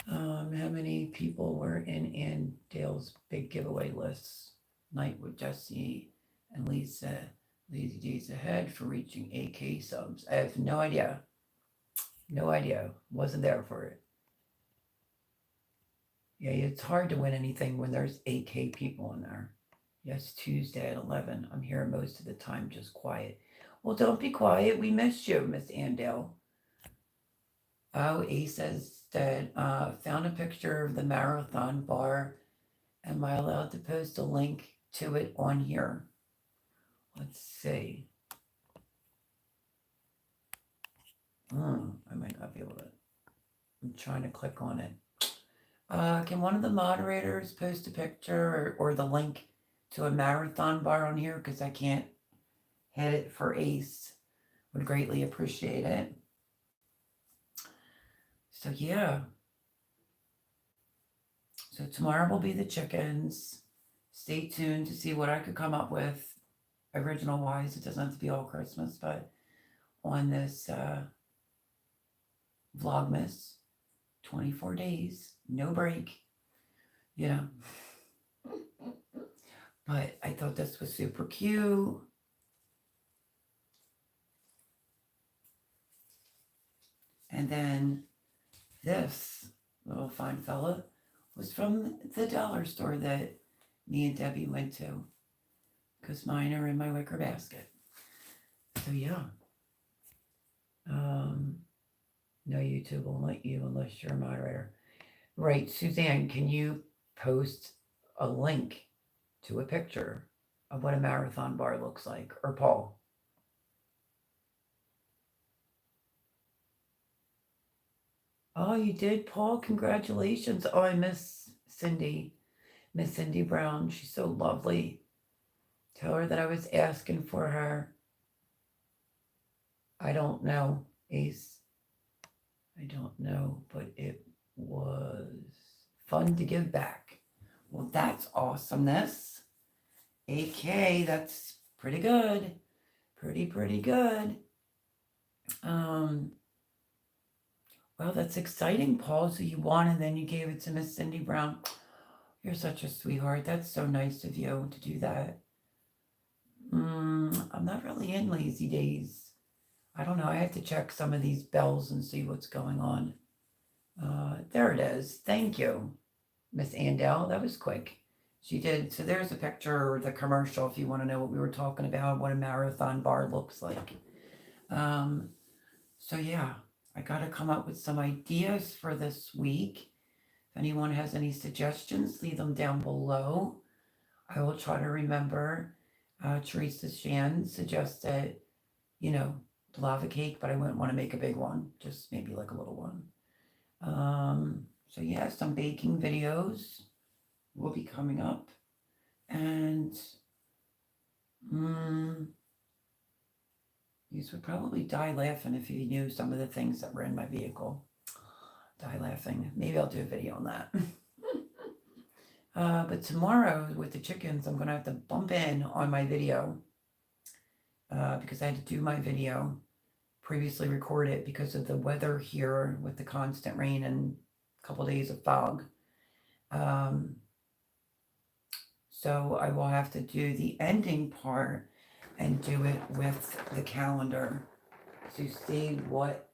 How many people were in Ann Dale's big giveaway lists? Night with Jesse and Lisa. Lazy days ahead for reaching 8K subs. I have no idea. No idea. Wasn't there for it. Yeah, it's hard to win anything when there's 8K people in there. Yes, Tuesday at 11. I'm here most of the time, just quiet. Well, don't be quiet. We missed you, Miss Andale. Oh, A says that found a picture of the marathon bar. Am I allowed to post a link to it on here? Let's see. I might not be able to. I'm trying to click on it. Can one of the moderators post a picture or the link to a marathon bar on here? Because I can't hit it for Ace. Would greatly appreciate it. So yeah. So tomorrow will be the chickens. Stay tuned to see what I could come up with original wise. It doesn't have to be all Christmas, but on this Vlogmas, 24 days, no break, you know. But I thought this was super cute. And then this little fine fella was from the dollar store that me and Debbie went to, because mine are in my wicker basket. So yeah. No, YouTube won't let you unless you're a moderator. Right, Suzanne, can you post a link to a picture of what a marathon bar looks like? Or Paul? Oh, you did, Paul? Congratulations. Oh, I miss Cindy. Miss Cindy Brown. She's so lovely. Tell her that I was asking for her. I don't know, Ace. I don't know, but it was fun to give back. Well, that's awesomeness. AK, that's pretty good. Pretty good. Well, that's exciting, Paul. So you won and then you gave it to Miss Cindy Brown. You're such a sweetheart. That's so nice of you to do that. I'm not really in lazy days. I don't know. I have to check some of these bells and see what's going on. There it is. Thank you, Miss Andel. That was quick. She did. So there's a picture or the commercial if you want to know what we were talking about, what a marathon bar looks like. So yeah, I got to come up with some ideas for this week. If anyone has any suggestions, leave them down below. I will try to remember. Teresa Shan suggested, lava cake, but I wouldn't want to make a big one, just maybe like a little one. So yeah, some baking videos will be coming up. And you would probably die laughing if you knew some of the things that were in my vehicle. Die laughing. Maybe I'll do a video on that. But tomorrow with the chickens, I'm going to have to bump in on my video because I had to do my video, previously record it because of the weather here with the constant rain and a couple days of fog. So I will have to do the ending part and do it with the calendar to see what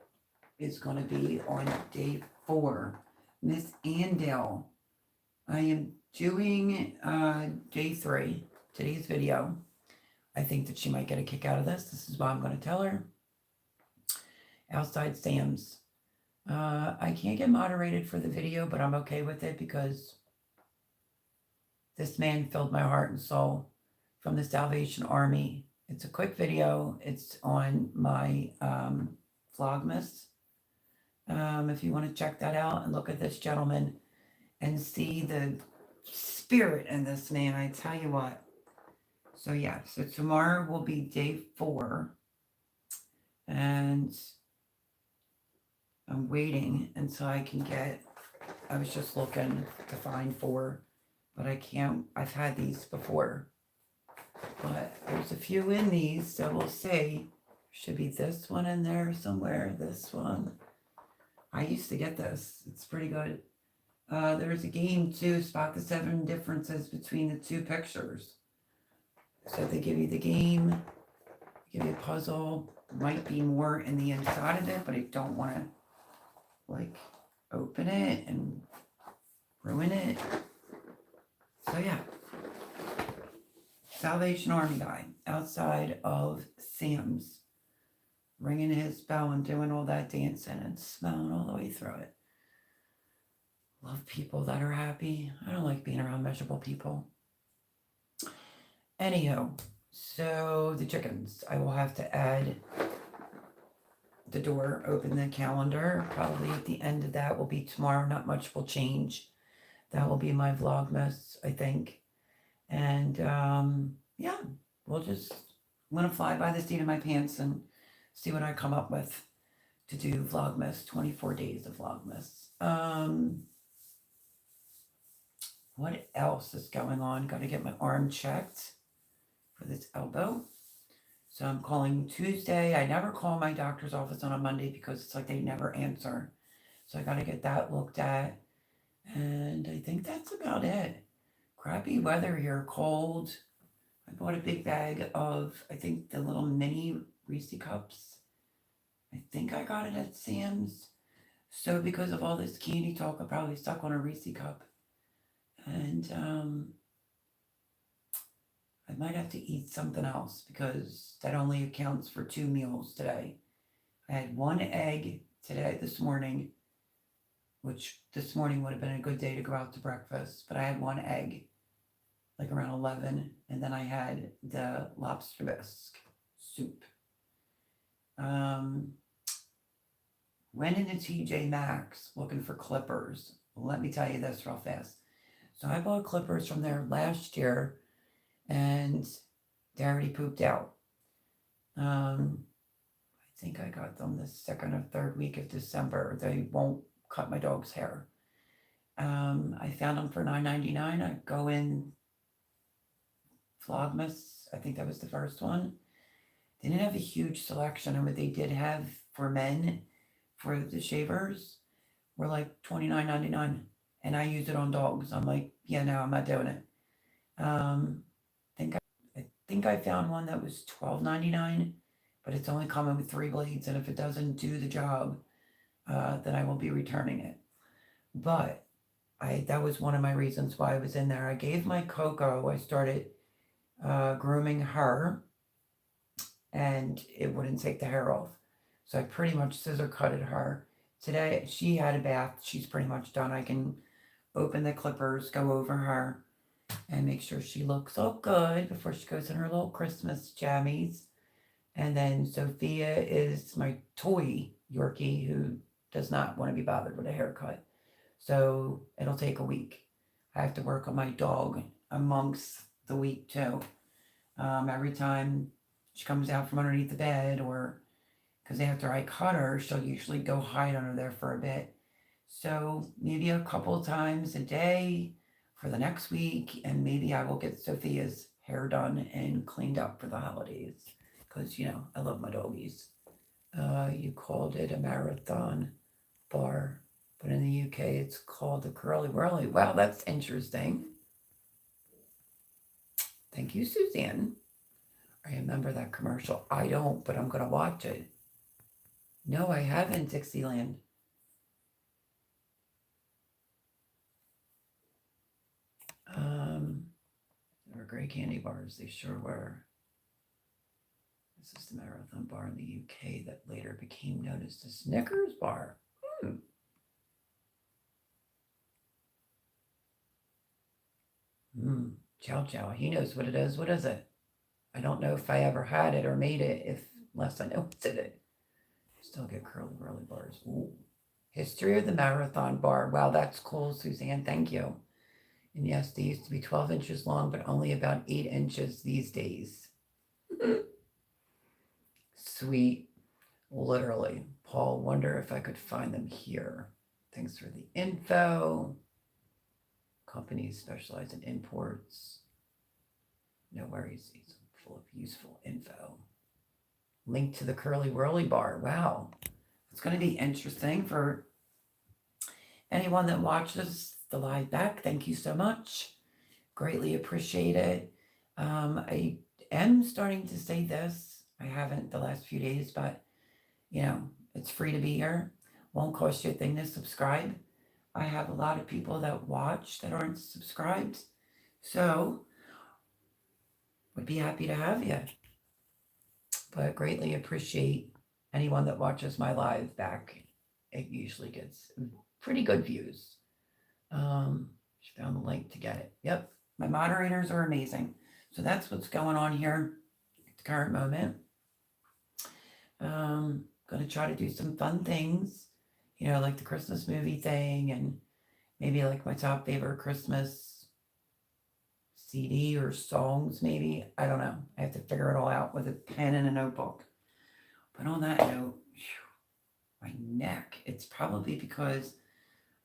is going to be on day 4. Miss Andale, I am doing day 3, today's video. I think that she might get a kick out of this. This is why I'm going to tell her. Outside Sam's. I can't get moderated for the video, but I'm okay with it because this man filled my heart and soul from the Salvation Army. It's a quick video. It's on my Vlogmas. If you want to check that out and look at this gentleman and see the spirit in this man, I tell you what. So yeah, so tomorrow will be day 4. And I'm waiting until I can get, I was just looking to find 4, but I can't, I've had these before. But there's a few in these, so we'll see. Should be this one in there somewhere. This one. I used to get this. It's pretty good. There's a game too, spot the 7 differences between the 2 pictures. So they give you the game, give you a puzzle. Might be more in the inside of it, but I don't want to like open it and ruin it. So yeah, Salvation Army guy outside of Sam's, ringing his bell and doing all that dancing and smelling all the way through it. Love people that are happy. I don't like being around miserable people. Anyhow, so the chickens, I will have to add the door, open the calendar. Probably at the end of that will be tomorrow. Not much will change. That will be my Vlogmas, I think. And yeah, I'm gonna fly by the seat of my pants and see what I come up with to do Vlogmas, 24 days of Vlogmas. What else is going on? Got to get my arm checked for this elbow. So I'm calling Tuesday. I never call my doctor's office on a Monday because it's like they never answer. So I got to get that looked at. And I think that's about it. Crappy weather here, cold. I bought a big bag of, I think, the little mini Reese cups. I think I got it at Sam's. So because of all this candy talk, I probably stuck on a Reese cup. And I might have to eat something else because that only accounts for 2 meals today. I had 1 egg this morning, which this morning would have been a good day to go out to breakfast, but I had 1 egg, like around 11, and then I had the lobster bisque soup. Went into TJ Maxx looking for clippers. Let me tell you this real fast. So I bought clippers from there last year, and they already pooped out. I think I got them the 2nd or 3rd week of December. They won't cut my dog's hair. I found them for $9.99. I go in Vlogmas. I think that was the first one. They didn't have a huge selection, and what they did have for men, for the shavers, were like $29.99. And I use it on dogs. I'm like, yeah, no, I'm not doing it. I think I found one that was $12.99, but it's only coming with 3 blades, and if it doesn't do the job, then I will be returning it. But that was one of my reasons why I was in there. I gave my Coco, I started grooming her, and it wouldn't take the hair off. So I pretty much scissor cutted her. Today, she had a bath. She's pretty much done. I can open the clippers, go over her, and make sure she looks all good before she goes in her little Christmas jammies. And then Sophia is my toy Yorkie who does not want to be bothered with a haircut. So it'll take a week. I have to work on my dog amongst the week too. Every time she comes out from underneath the bed, or because after I cut her, she'll usually go hide under there for a bit. So maybe a couple times a day for the next week, and maybe I will get Sophia's hair done and cleaned up for the holidays because, I love my doggies. You called it a marathon bar, but in the UK it's called the Curly Whirly. Wow, that's interesting. Thank you, Suzanne. I remember that commercial. I don't, but I'm going to watch it. No, I haven't, Dixieland. They were great candy bars. They sure were. This is the Marathon Bar in the UK that later became known as the Snickers Bar. Chow Chow. He knows what it is. What is it? I don't know if I ever had it or made it, unless I know what's in it. Still get Curly Whirly bars. Ooh. History of the Marathon Bar. Wow, that's cool, Suzanne. Thank you. And yes, they used to be 12 inches long, but only about 8 inches these days. Sweet. Literally. Paul, wonder if I could find them here. Thanks for the info. Companies specialize in imports. No worries. He's full of useful info. Link to the Curly Whirly bar. Wow. It's going to be interesting for anyone that watches the live back. Thank you so much. Greatly appreciate it. I am starting to say this. I haven't the last few days, but it's free to be here. Won't cost you a thing to subscribe. I have a lot of people that watch that aren't subscribed. So would be happy to have you. But greatly appreciate anyone that watches my live back. It usually gets pretty good views. She found the link to get it. Yep. My moderators are amazing. So that's what's going on here at the current moment. Going to try to do some fun things, like the Christmas movie thing, and maybe like my top favorite Christmas CD or songs, maybe. I don't know. I have to figure it all out with a pen and a notebook. But on that note, my neck, it's probably because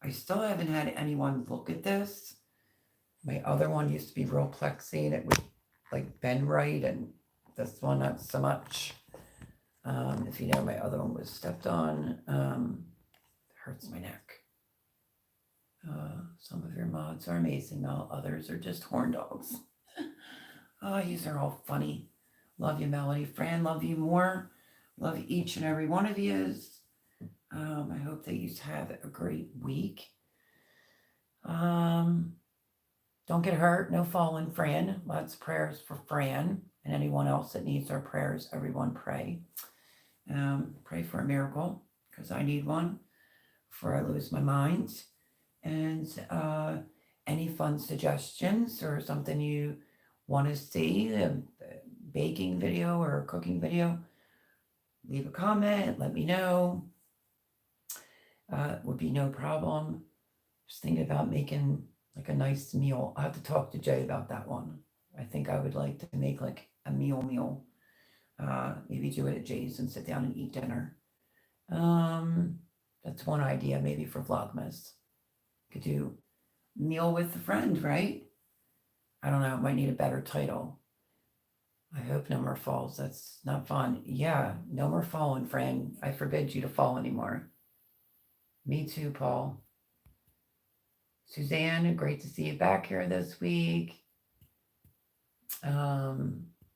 I still haven't had anyone look at this. My other one used to be real plexy and it would like bend right, and this one not so much. If you know, my other one was stepped on. Hurts my neck. Some of your mods are amazing, while others are just horn dogs. Oh, you are all funny. Love you, Melody. Fran, love you more. Love each and every one of yous. I hope that you have a great week. Don't get hurt. No falling, Fran. Lots of prayers for Fran and anyone else that needs our prayers. Everyone pray. Pray for a miracle, because I need one before I lose my mind. And any fun suggestions or something you want to see, a baking video or a cooking video, leave a comment, let me know. Would be no problem. Just thinking about making like a nice meal. I'll have to talk to Jay about that one. I think I would like to make like a meal. Maybe do it at Jay's and sit down and eat dinner. That's one idea maybe for Vlogmas. Could do meal with a friend, right? I don't know. It might need a better title. I hope no more falls. That's not fun. Yeah, no more falling, Fran. I forbid you to fall anymore. Me too, Paul. Suzanne, great to see you back here this week.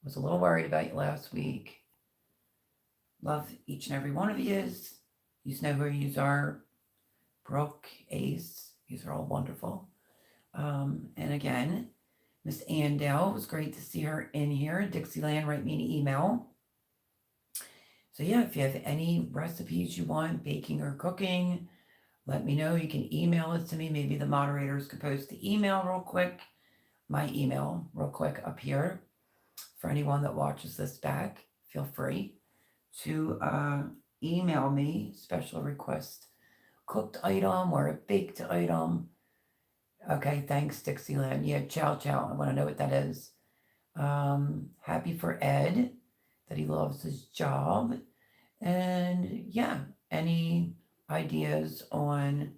Was a little worried about you last week. Love each and every one of yous. You know who yous are. Brooke, Ace. These are all wonderful. And again, Miss Andell, it was great to see her in here. Dixieland, write me an email. So yeah, if you have any recipes you want, baking or cooking, let me know. You can email it to me. Maybe the moderators could post the email real quick. My email real quick up here. For anyone that watches this back, feel free to email me, special request, cooked item or a baked item. Okay, thanks, Dixieland. Yeah, chow. I want to know what that is. Happy for Ed, that he loves his job. And yeah, any ideas on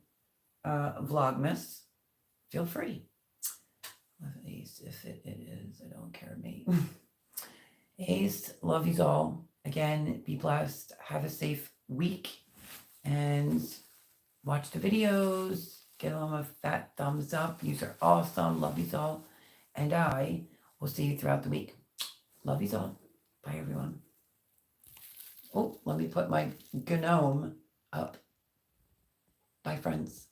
Vlogmas, feel free. Ace, if it is, I don't care, mate. Ace, love yous all. Again, be blessed. Have a safe week. And watch the videos. Give them a fat thumbs up. Yous are awesome. Love yous all. And I will see you throughout the week. Love yous all. Bye, everyone. Oh, let me put my GNOME up. Bye, friends.